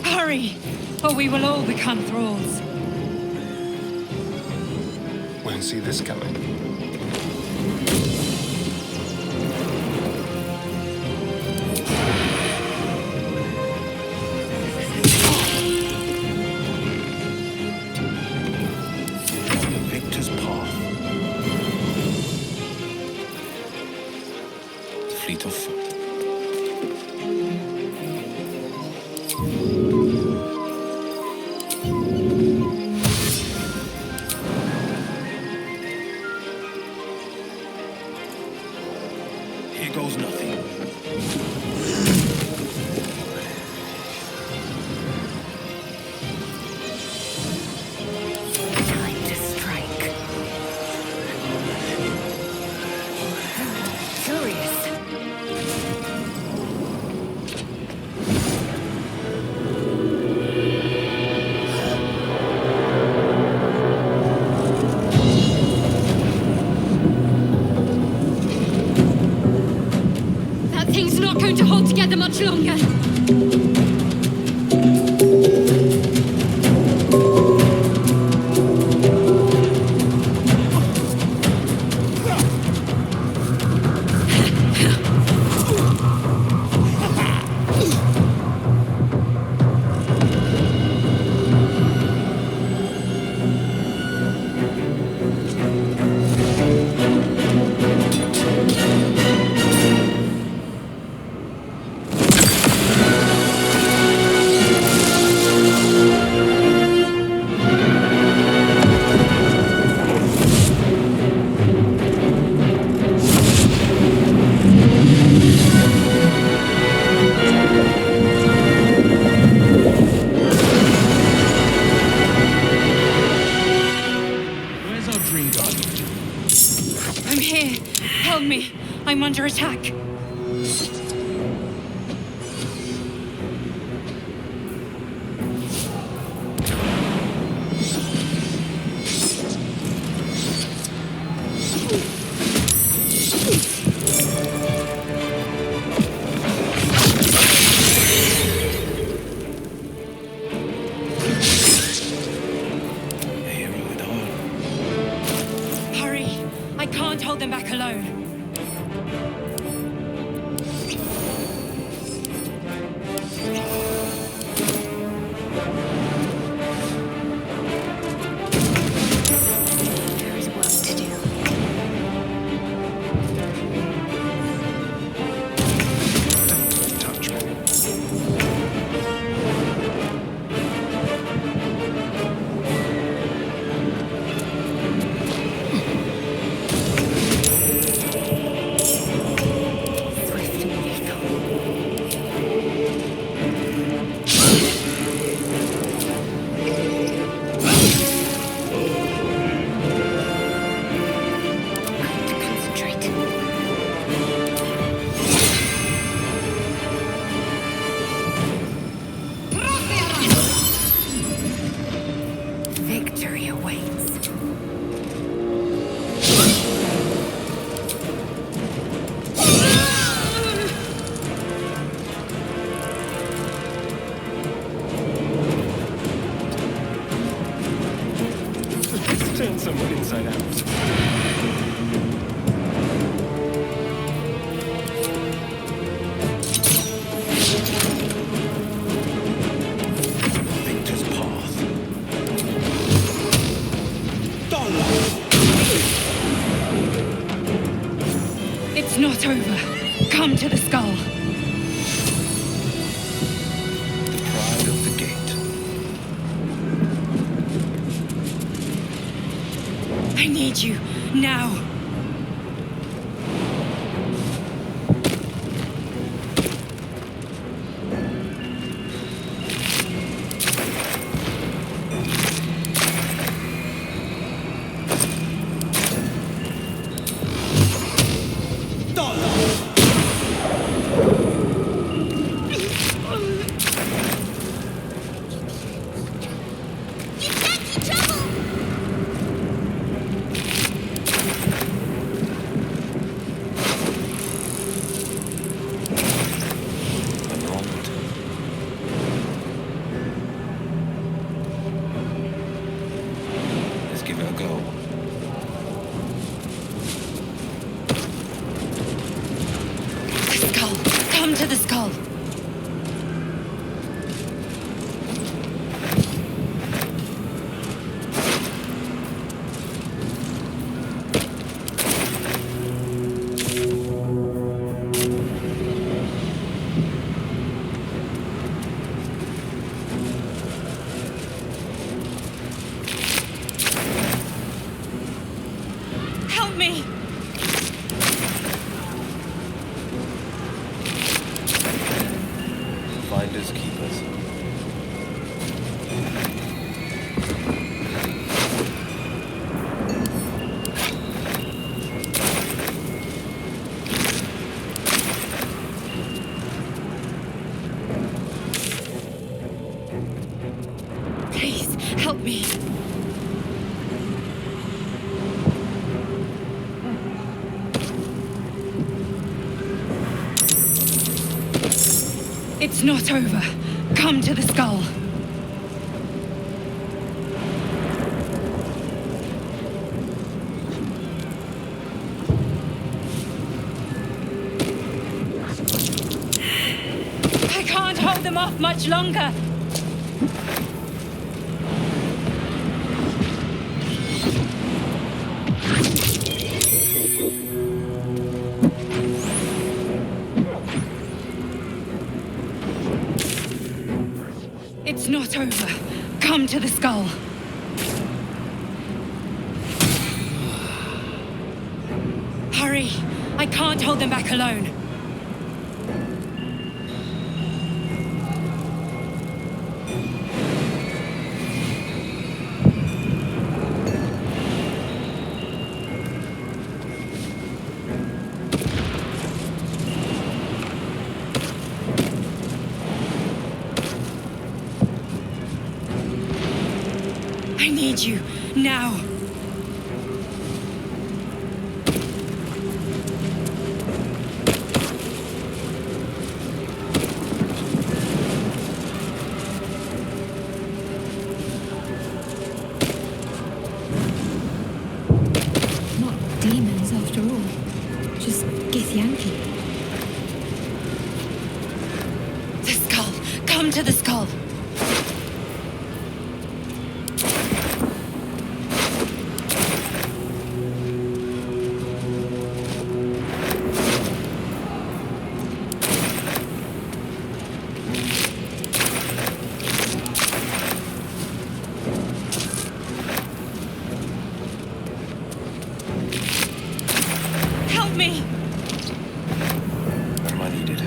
Hurry, or we will all become thralls. Won't see this coming. Victor's path. Fleet of foot. Here goes nothing. Time to strike. Curious. That thing's not going to hold together much longer. Where's our dream garden? I'm here. Help me. I'm under attack. Hurry. I can't hold them back alone. There is work to do. Touch me. Turn someone inside out. Victor's path. It's not over. Come to the skull. Pride of the gate. I need you now. Let's give it a go. The skull. Come to the skull. Help me! Finders keepers. Please, help me. It's not over. Come to the skull. I can't hold them off much longer. It's not over. Come to the skull. Hurry! I can't hold them back alone. I need you, now. Not demons after all. Just Githyanki. The skull! Come to the skull! Help me! Am I needed?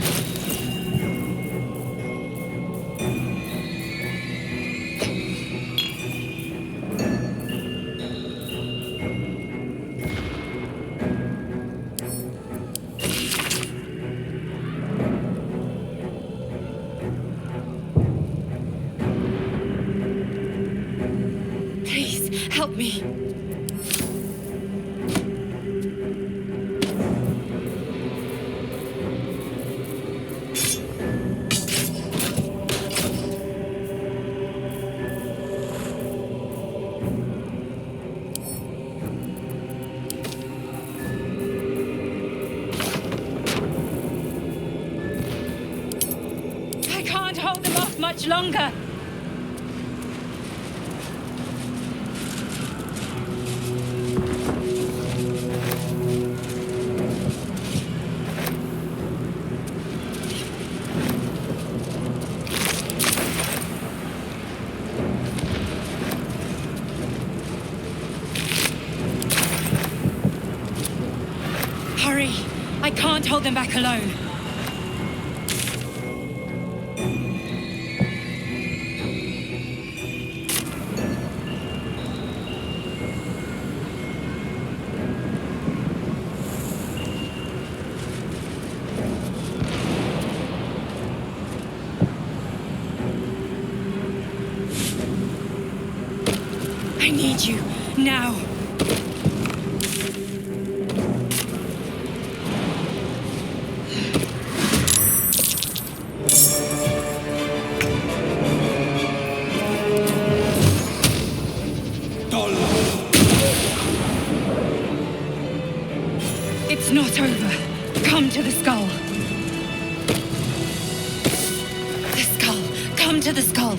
Please, help me. much longer! Hurry! I can't hold them back alone. I need you, now. It's not over. Come to the skull. The skull. Come to the skull.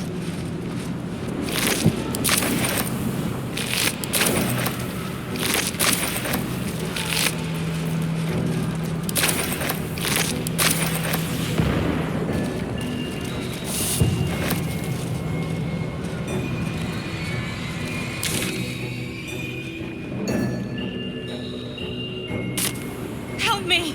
Help me!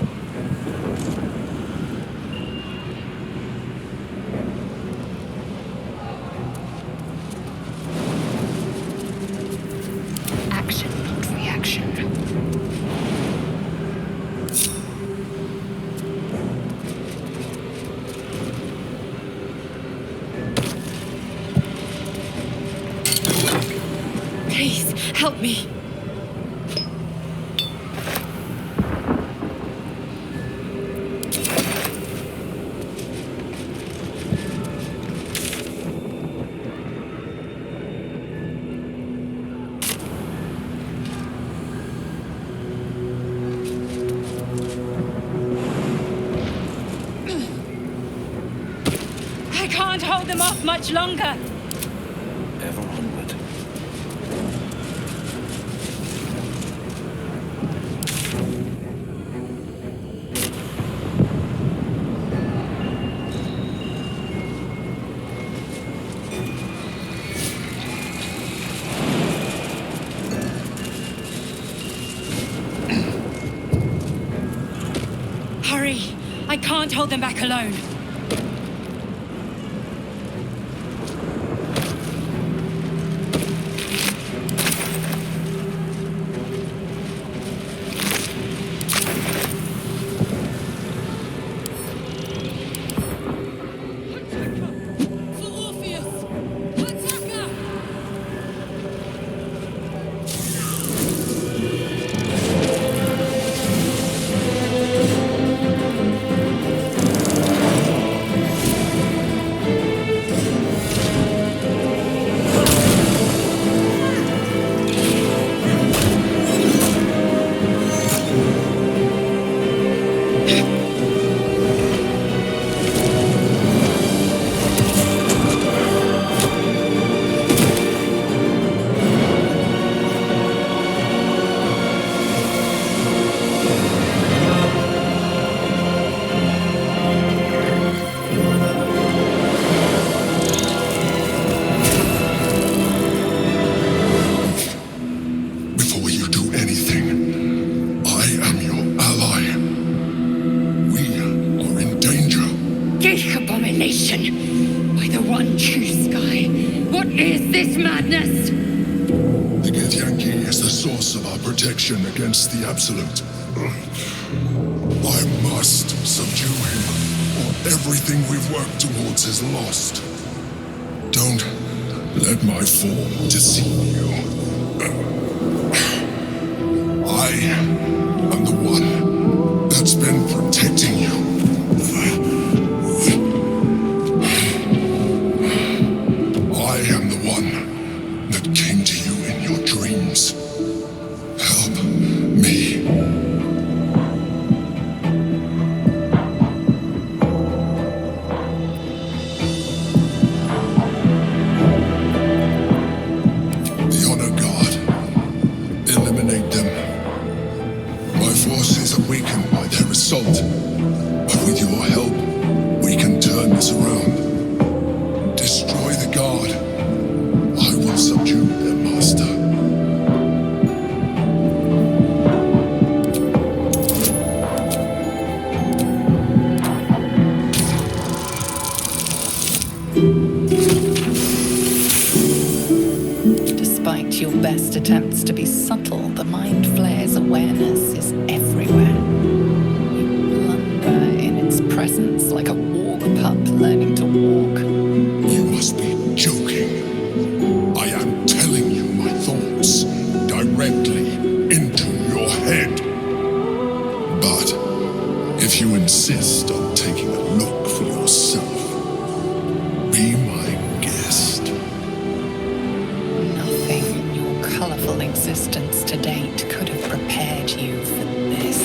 Action, not reaction. Please, help me. I can't hold them off much longer. Ever onward. Hurry! I can't hold them back alone. By the one true sky, what is this madness? The Githyanki is the source of our protection against the Absolute. I must subdue him, or everything we've worked towards is lost. Don't let my form deceive you. I am the one that's been protecting you. I am the one that came to you in your dreams. Help me. assault. But with your help, we can turn this around. Destroy the guard. I will subdue their master. Despite your best attempts to be subtle, the Mind Flayer's awareness is everywhere. You blunder in its presence like a warg pup learning to walk. You must be joking. I am telling you my thoughts directly into your head. But if you insist on taking a look for yourself, be my guest. Nothing in your colorful existence to date could have prepared you for this.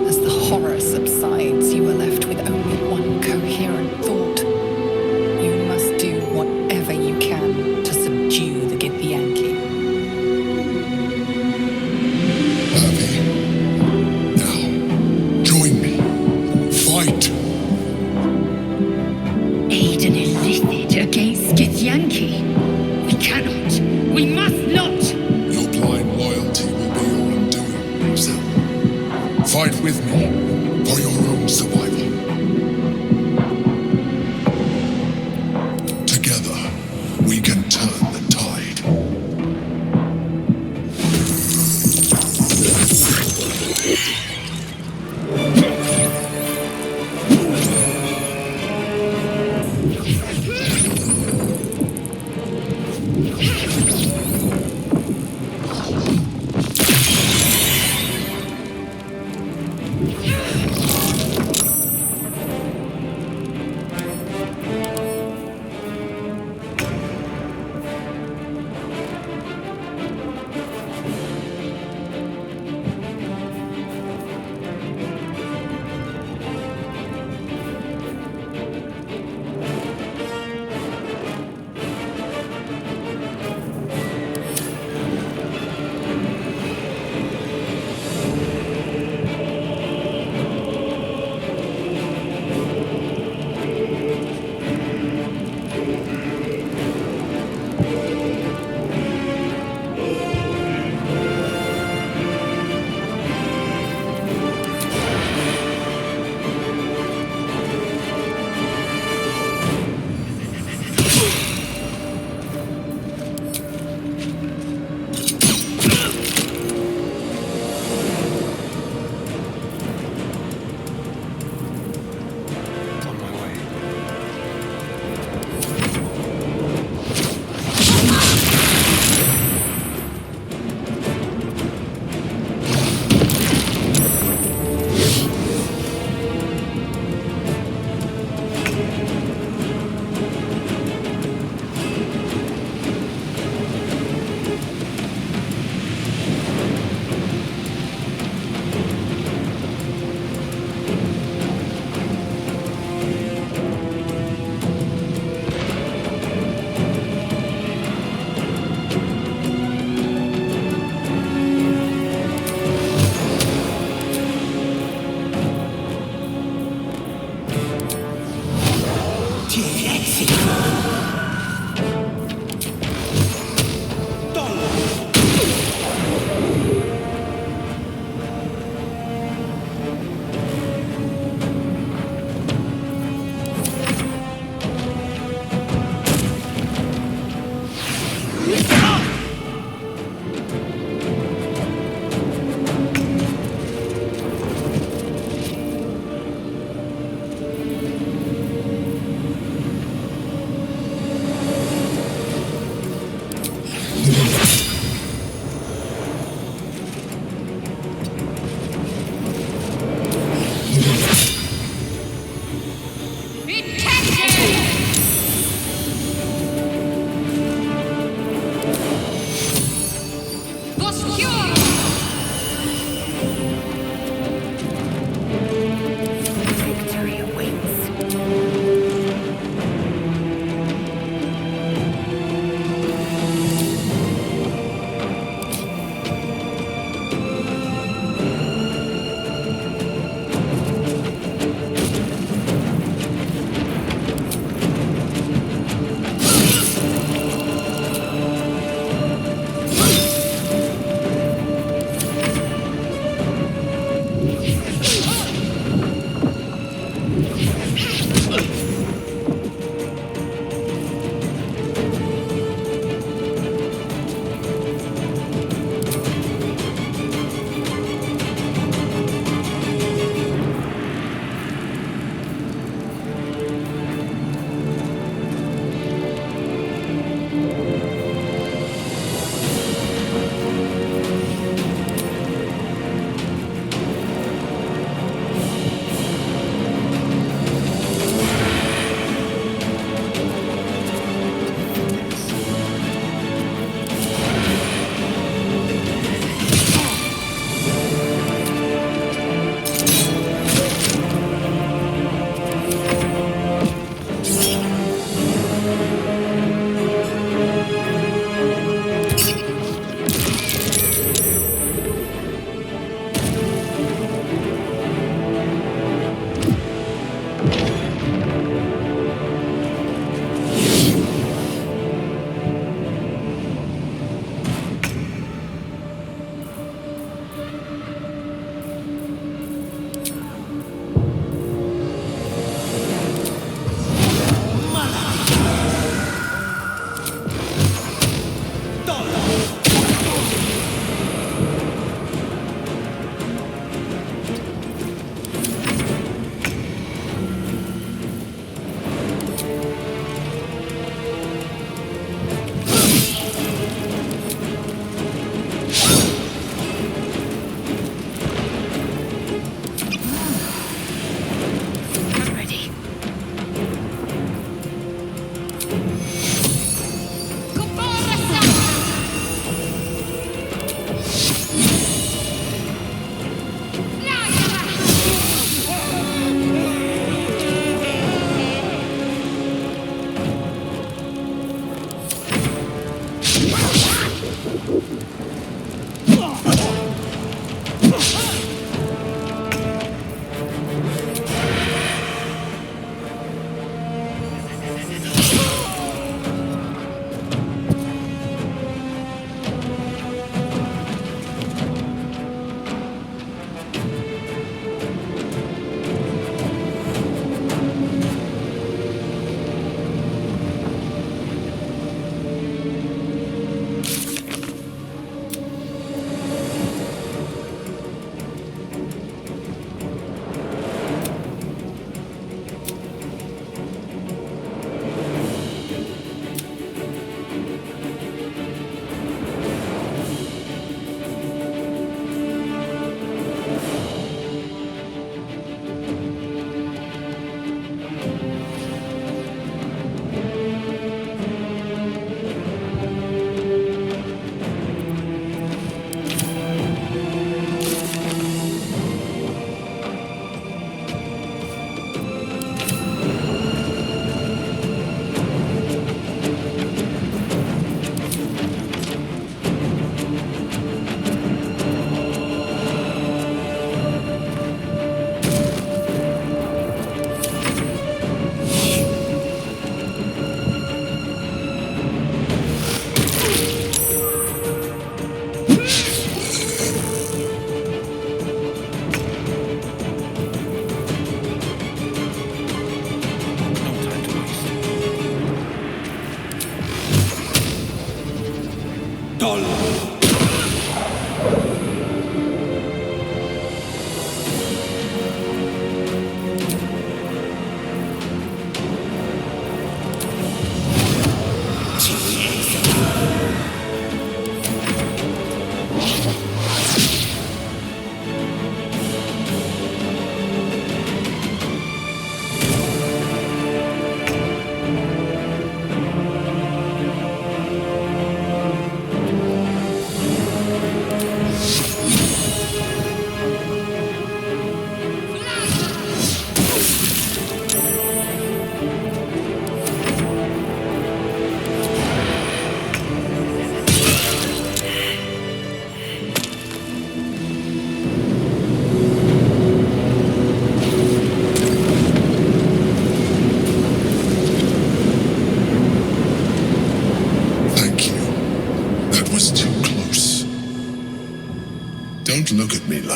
As the horror subsides, you are left with only one coherent thought. You must do whatever you can to subdue the Githyanki. Now, join me. Fight! Aid an illithid against Githyanki. We cannot. We must not. Your blind loyalty will be your undoing, so fight with me for your own survival. Together, we can turn the tide.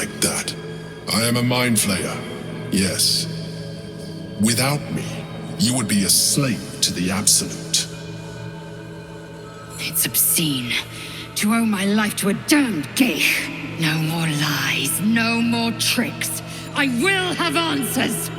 like that. I am a mind flayer, yes. Without me, you would be a slave to the Absolute. It's obscene to owe my life to a damned geich. No more lies, no more tricks. I will have answers!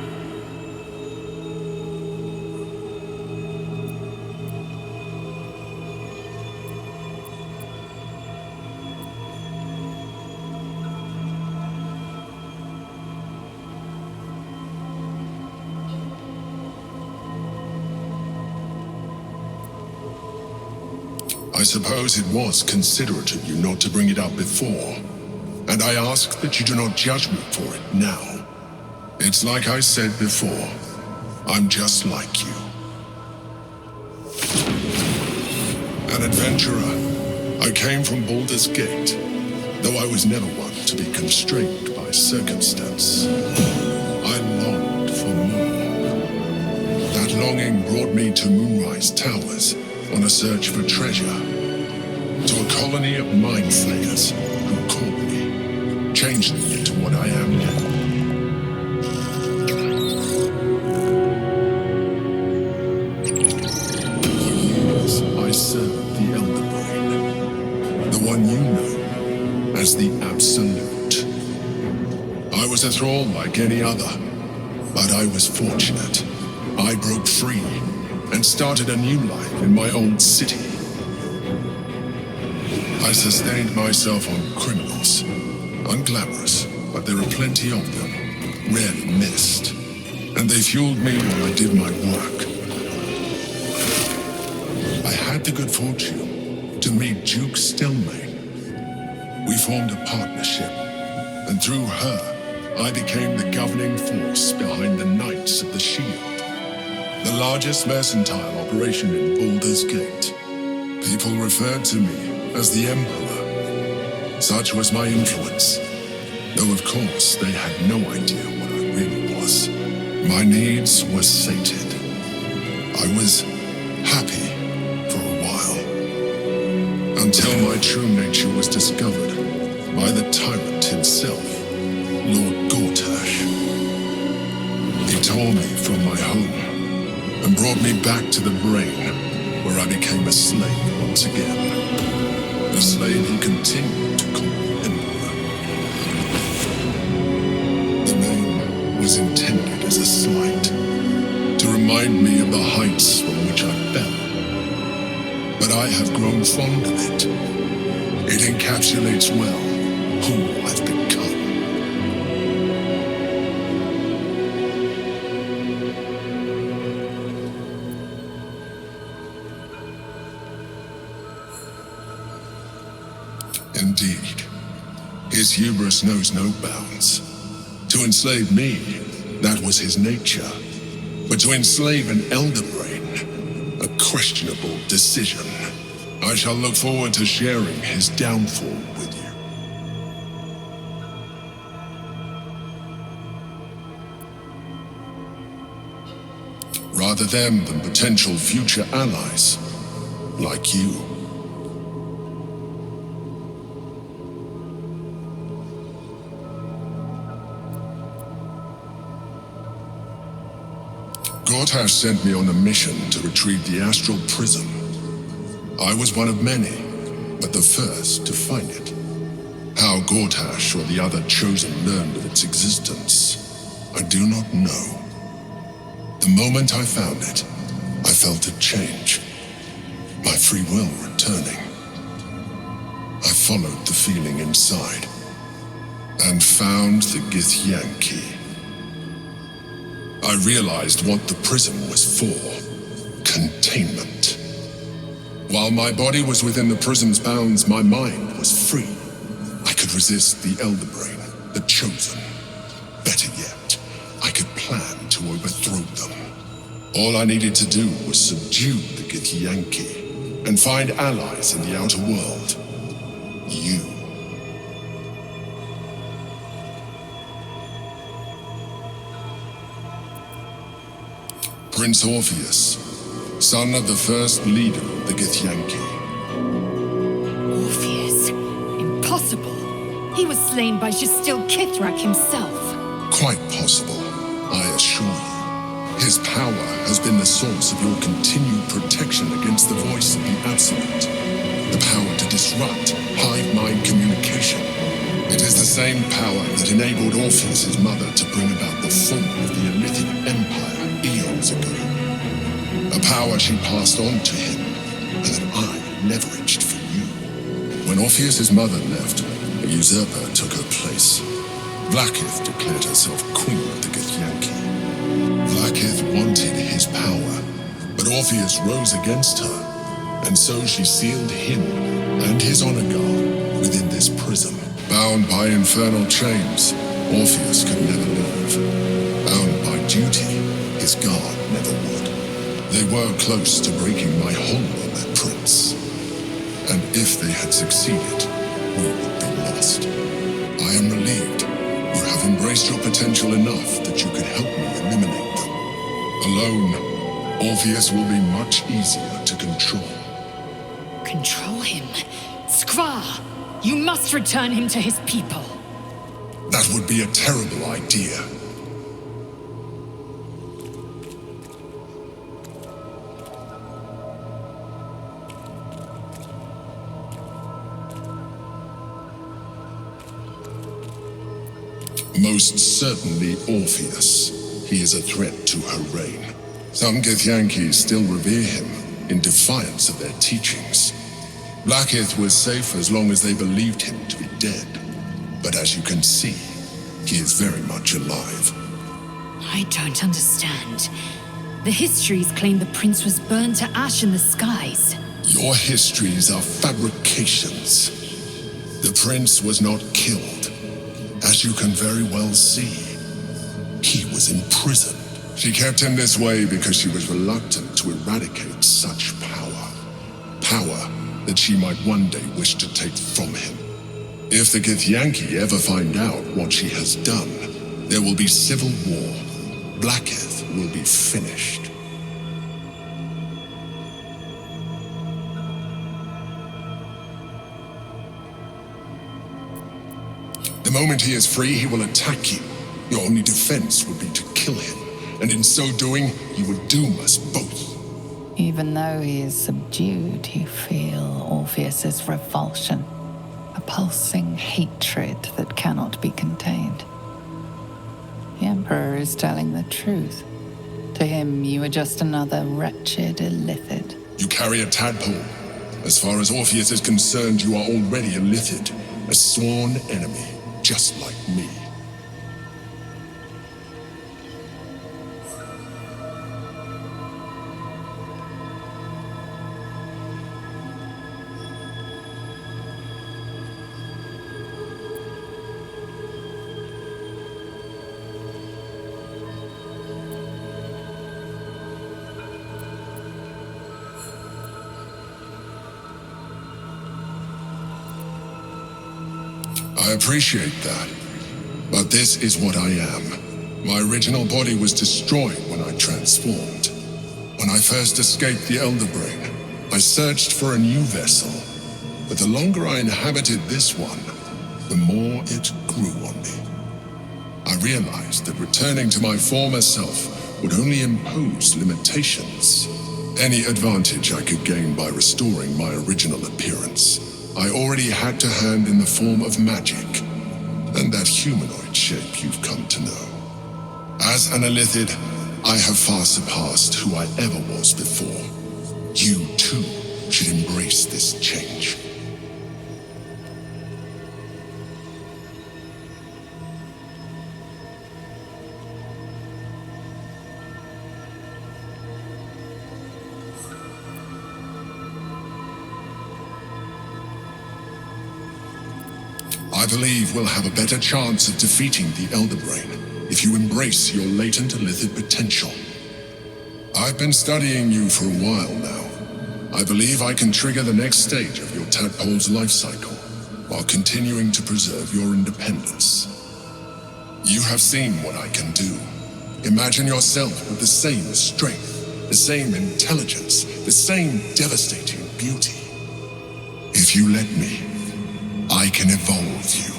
I suppose it was considerate of you not to bring it up before, and I ask that you do not judge me for it now. It's like I said before, I'm just like you. An adventurer, I came from Baldur's Gate, though I was never one to be constrained by circumstance. I longed for more. That longing brought me to Moonrise Towers, on a search for treasure, to a colony of mind flayers who caught me, changed me into what I am now. For years, I served the Elder Brain, the one you know as the Absolute. I was a thrall like any other, but I was fortunate. I broke free and started a new life in my old city. I sustained myself on criminals. Unglamorous, but there are plenty of them, rarely missed. And they fueled me while I did my work. I had the good fortune to meet Duke Stillmain. We formed a partnership, and through her, I became the governing force behind the Knights of the Shield. The largest mercantile operation in Baldur's Gate. People referred to me as the Emperor. Such was my influence. Though of course they had no idea what I really was. My needs were sated. I was happy for a while. Until my true nature was discovered by the tyrant himself, Lord Gortash. He tore me from my home and brought me back to the Brain, where I became a slave once again. A slave he continued to call Emperor. The name was intended as a slight, to remind me of the heights from which I fell. But I have grown fond of it. It encapsulates well who I've become. Indeed, his hubris knows no bounds. To enslave me, that was his nature. But to enslave an Elder Brain, a questionable decision. I shall look forward to sharing his downfall with you. Rather them than potential future allies, like you. Gortash sent me on a mission to retrieve the Astral Prism. I was one of many, but the first to find it. How Gortash or the other chosen learned of its existence, I do not know. The moment I found it, I felt it change. My free will returning. I followed the feeling inside, and found the Githyanki. I realized what the prism was for. Containment. While my body was within the prism's bounds, my mind was free. I could resist the Elder Brain, the Chosen. Better yet, I could plan to overthrow them. All I needed to do was subdue the Githyanki and find allies in the outer world. You. Prince Orpheus, son of the first leader of the Githyanki. Orpheus? Impossible. He was slain by Justil Kithrak himself. Quite possible, I assure you. His power has been the source of your continued protection against the voice of the Absolute. The power to disrupt hive mind communication. It is the same power that enabled Orpheus's mother to bring about the fall of the Illithid Empire eons ago. A power she passed on to him, and that I leveraged for you. When Orpheus's mother left, a usurper took her place. Vlaakith declared herself queen of the Githyanki. Vlaakith wanted his power, but Orpheus rose against her, and so she sealed him and his honor guard within this prison. Bound by infernal chains, Orpheus could never leave. Bound by duty, his guard never would. They were close to breaking my hold on that prince. And if they had succeeded, we would be lost. I am relieved. You have embraced your potential enough that you could help me eliminate them. Alone, Orpheus will be much easier to control. Control him? Skra! You must return him to his people. That would be a terrible idea. Most certainly Orpheus. He is a threat to her reign. Some Githyanki still revere him, in defiance of their teachings. Vlaakith was safe as long as they believed him to be dead. But as you can see, he is very much alive. I don't understand. The histories claim the prince was burned to ash in the skies. Your histories are fabrications. The prince was not killed. As you can very well see, he was imprisoned. She kept him this way because she was reluctant to eradicate such power. Power that she might one day wish to take from him. If the Githyanki ever find out what she has done, there will be civil war. Vlaakith will be finished. The moment he is free, he will attack you. Your only defense would be to kill him, and in so doing, you would doom us both. Even though he is subdued, you feel Orpheus's revulsion, a pulsing hatred that cannot be contained. The Emperor is telling the truth. To him, you are just another wretched Illithid. You carry a tadpole. As far as Orpheus is concerned, you are already a Illithid, a sworn enemy, just like me. I appreciate that, but this is what I am. My original body was destroyed when I transformed. When I first escaped the Elder Brain, I searched for a new vessel, but the longer I inhabited this one, the more it grew on me. I realized that returning to my former self would only impose limitations. Any advantage I could gain by restoring my original appearance, I already had to hand in the form of magic, and that humanoid shape you've come to know. As an Illithid, I have far surpassed who I ever was before. You, too, should embrace this change. I believe we'll have a better chance of defeating the Elder Brain if you embrace your latent Illithid potential. I've been studying you for a while now. I believe I can trigger the next stage of your tadpole's life cycle while continuing to preserve your independence. You have seen what I can do. Imagine yourself with the same strength, the same intelligence, the same devastating beauty. If you let me, I can evolve you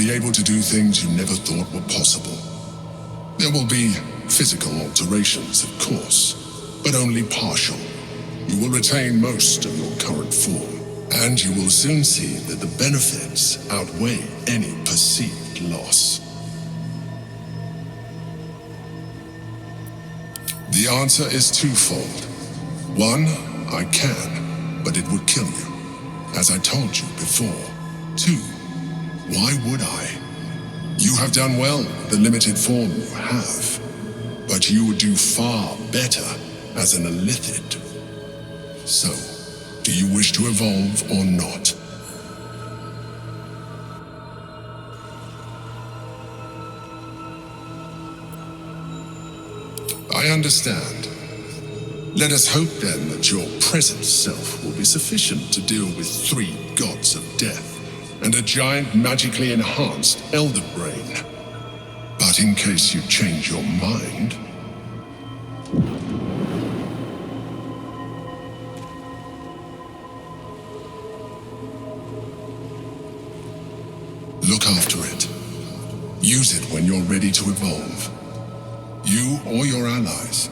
be able to do things you never thought were possible. There will be physical alterations, of course, but only partial. You will retain most of your current form, and you will soon see that the benefits outweigh any perceived loss. The answer is twofold. One, I can, but it would kill you, as I told you before. Two, why would I? You have done well with the limited form you have, but you would do far better as an illithid. So, do you wish to evolve or not? I understand. Let us hope then that your present self will be sufficient to deal with 3 gods of death and a giant magically enhanced elder brain. But in case you change your mind... look after it. Use it when you're ready to evolve. You or your allies.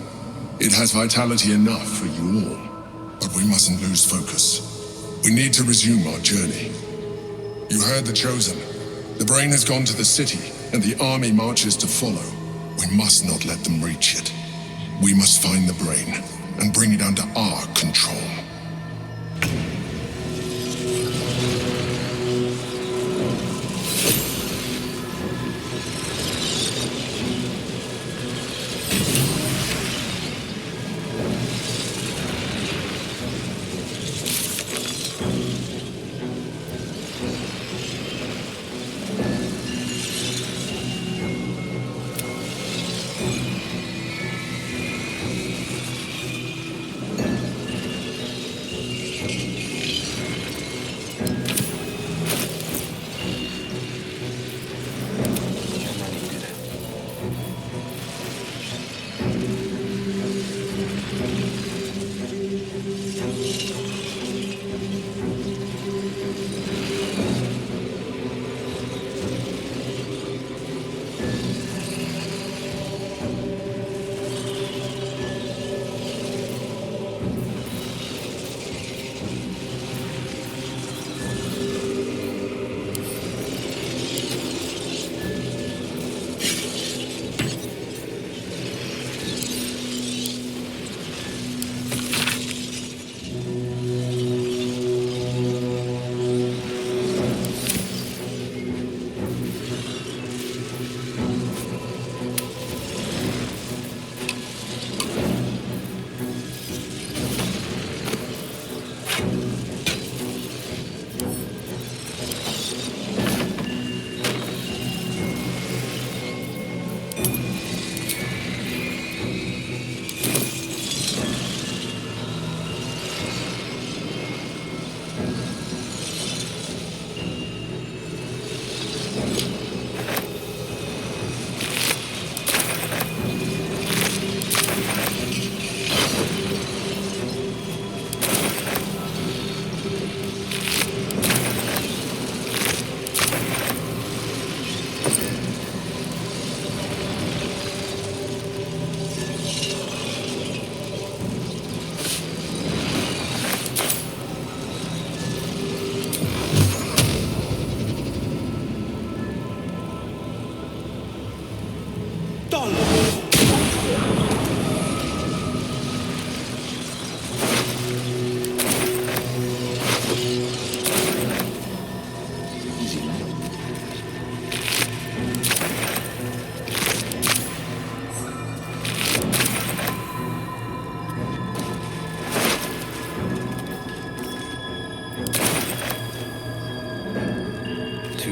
It has vitality enough for you all. But we mustn't lose focus. We need to resume our journey. You heard the Chosen. The brain has gone to the city, and the army marches to follow. We must not let them reach it. We must find the brain, and bring it under our control.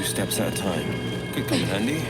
Steps at a time. Could come in handy.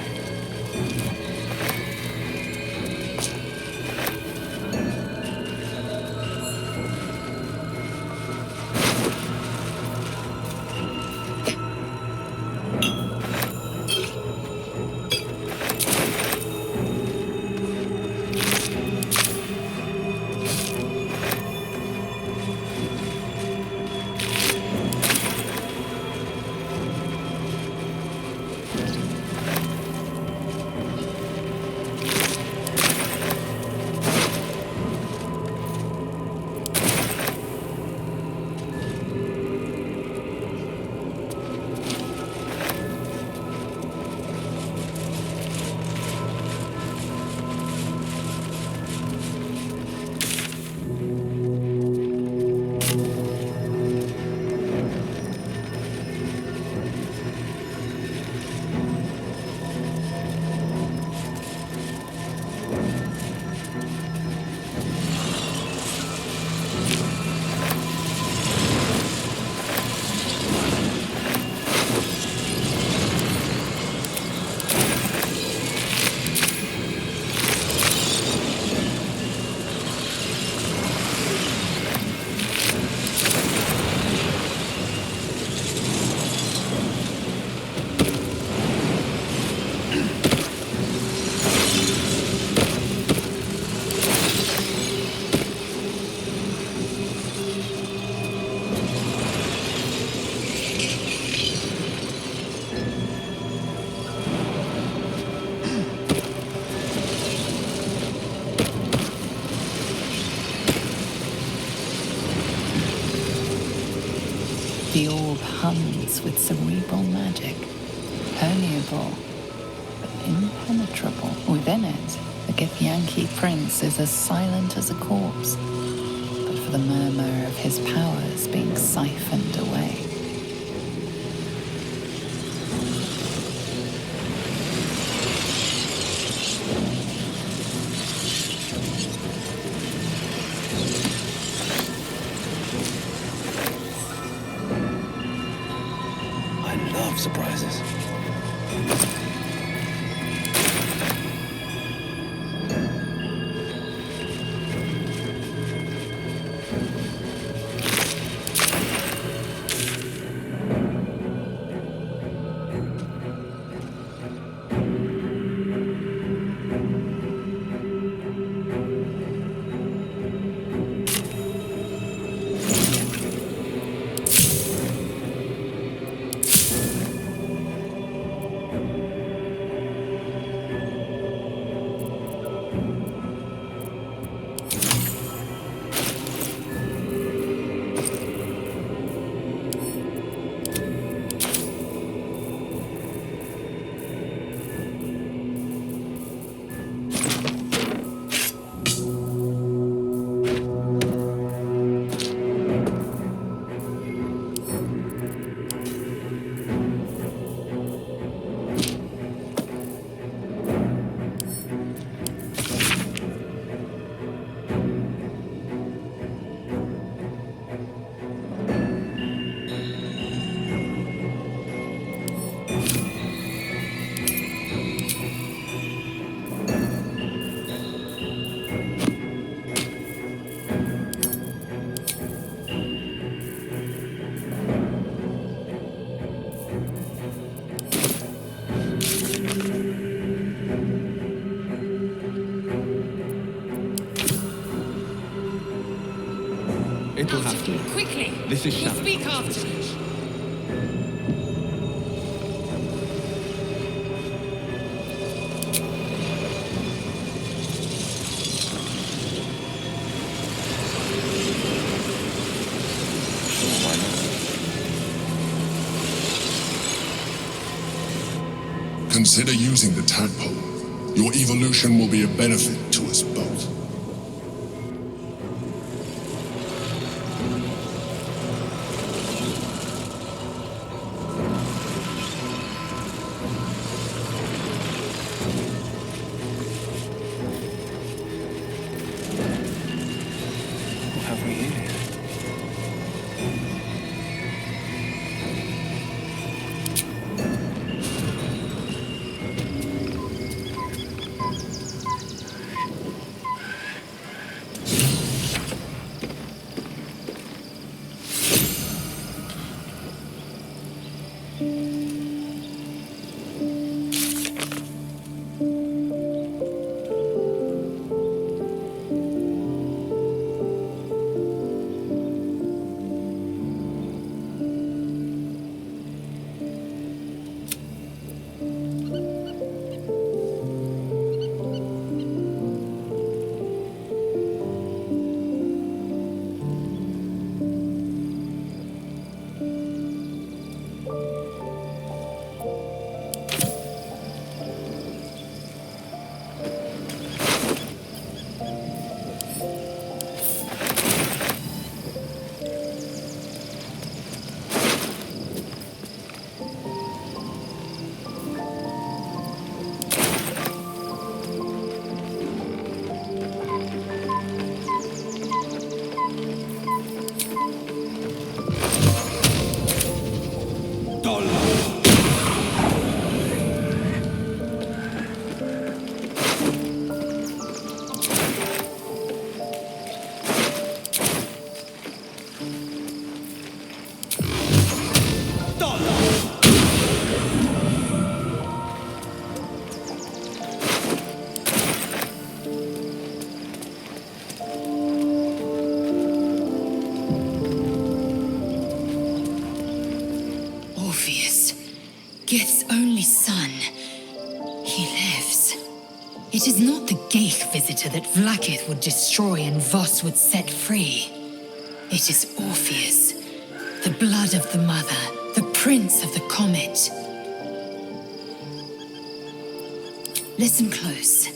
The orb hums with cerebral magic, permeable, but impenetrable. Within it, the Githyanki prince is as silent as a corpse, but for the murmur of his powers being siphoned away. Surprises. It'll have to. Quickly! This is We'll Shadow. speak after. Consider using the tadpole. Your evolution will be a benefit to us both. Gith's only son. He lives. It is not the Geich visitor that Vlaakith would destroy and Voss would set free. It is Orpheus, The blood of the mother, the prince of the comet. Listen close.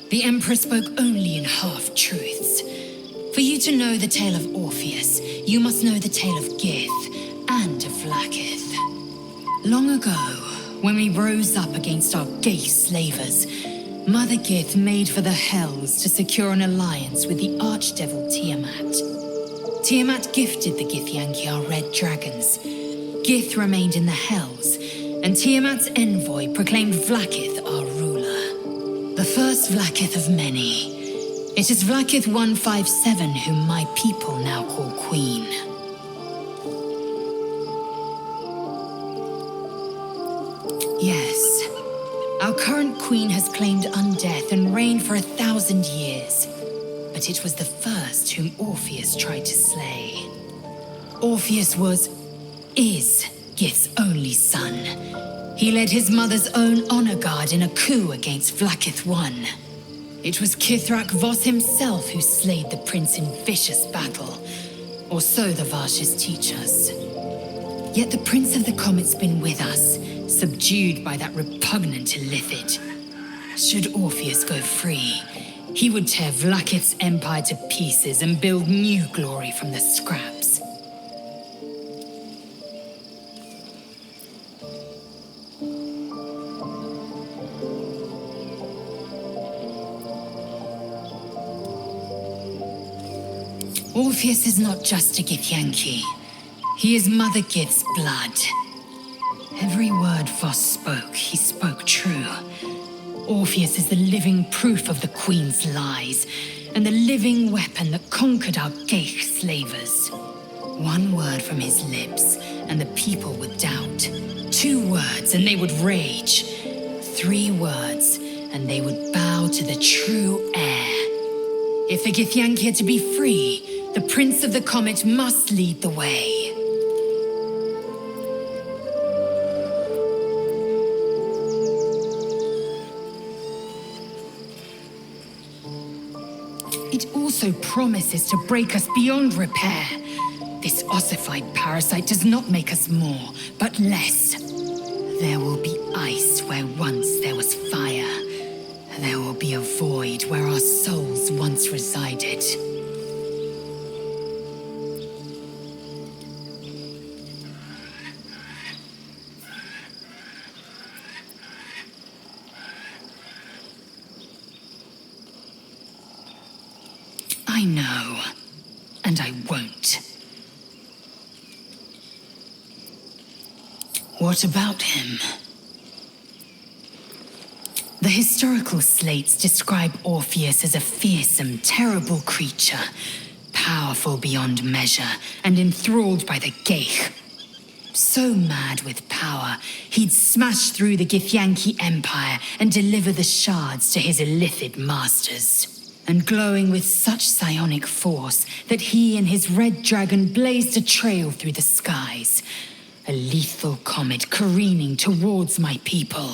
The Emperor spoke only in half-truths. For you to know the tale of Orpheus, you must know the tale of Gith and of Vlaakith. Long ago, when we rose up against our gay slavers, Mother Gith made for the Hells to secure an alliance with the archdevil Tiamat. Tiamat gifted the Githyanki our red dragons. Gith remained in the Hells, and Tiamat's envoy proclaimed Vlaakith our ruler. The first Vlaakith of many. It is Vlaakith 157 whom my people now call Queen. Yes, our current queen has claimed undeath and reigned for 1,000 years. But it was the first whom Orpheus tried to slay. Orpheus is Gith's only son. He led his mother's own honor guard in a coup against Vlaakith I. It was Kithrak Voss himself who slayed the prince in vicious battle, or so the Varshas teach us. Yet the Prince of the Comet's been with us, subdued by that repugnant illithid. Should Orpheus go free, he would tear Vlaakith's empire to pieces and build new glory from the scraps. Orpheus is not just a Githyanki. He is Mother Gith's blood. Every word Voss spoke, he spoke true. Orpheus is the living proof of the Queen's lies, and the living weapon that conquered our Geich slavers. One word from his lips, and the people would doubt. 2 words, and they would rage. 3 words, and they would bow to the true heir. If the Githyanki are to be free, the Prince of the Comet must lead the way. It also promises to break us beyond repair. This ossified parasite does not make us more, but less. There will be ice where once there was fire. There will be a void where our souls once resided. I know, and I won't. What about him? The historical slates describe Orpheus as a fearsome, terrible creature, powerful beyond measure, and enthralled by the Geich. So mad with power, he'd smash through the Githyanki Empire and deliver the shards to his illithid masters. And glowing with such psionic force that he and his red dragon blazed a trail through the skies. A lethal comet careening towards my people.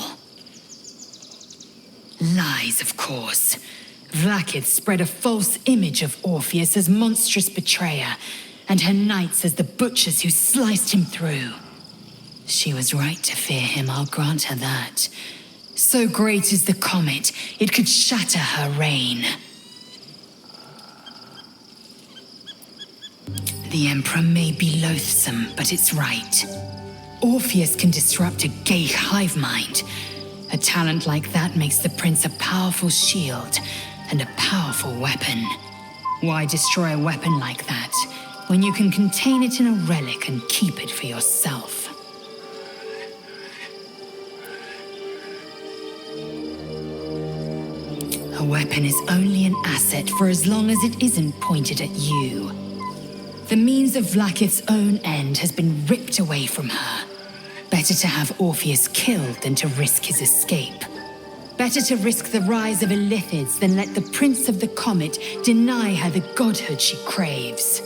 Lies, of course. Vlaakith spread a false image of Orpheus as monstrous betrayer, and her knights as the butchers who sliced him through. She was right to fear him, I'll grant her that. So great is the comet, it could shatter her reign. The Emperor may be loathsome, but it's right. Orpheus can disrupt a Geich hive mind. A talent like that makes the prince a powerful shield and a powerful weapon. Why destroy a weapon like that when you can contain it in a relic and keep it for yourself? A weapon is only an asset for as long as it isn't pointed at you. The means of Vlaakith's own end has been ripped away from her. Better to have Orpheus killed than to risk his escape. Better to risk the rise of illithids than let the Prince of the Comet deny her the godhood she craves.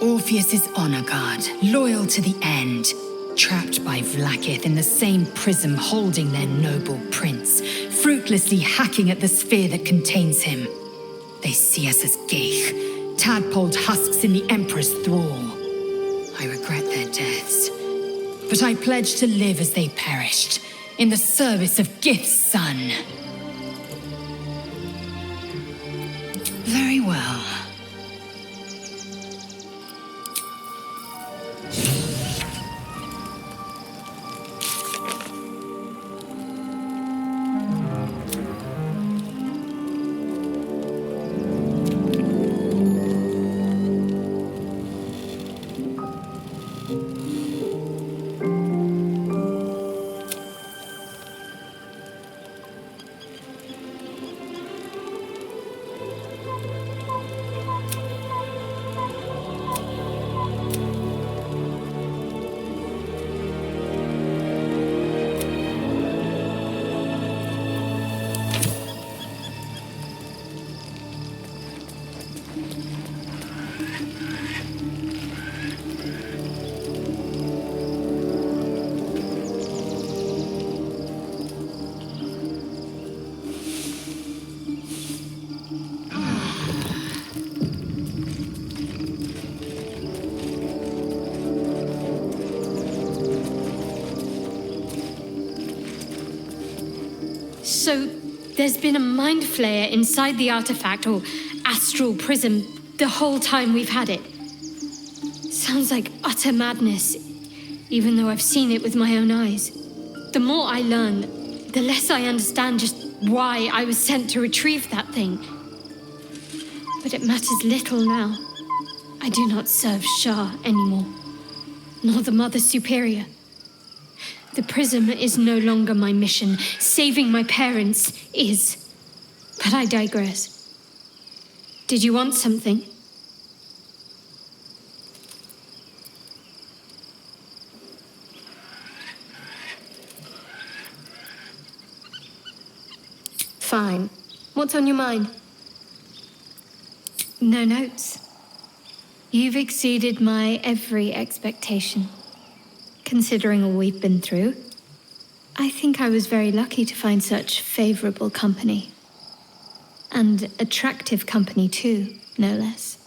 Orpheus is honor guard, loyal to the end, trapped by Vlaakith in the same prism holding their noble prince, fruitlessly hacking at the sphere that contains him. They see us as Geich, tadpoled husks in the Emperor's thrall. I regret their deaths, but I pledge to live as they perished, in the service of Gith's son. Very well. So, there's been a mind flayer inside the artifact, or astral prism, the whole time we've had it. Sounds like utter madness, even though I've seen it with my own eyes. The more I learn, the less I understand just why I was sent to retrieve that thing. But it matters little now. I do not serve Shah anymore, nor the Mother Superior. The prism is no longer my mission. Saving my parents is. But I digress. Did you want something? Fine. What's on your mind? No notes. You've exceeded my every expectation. Considering all we've been through, I think I was very lucky to find such favorable company. And attractive company too, no less.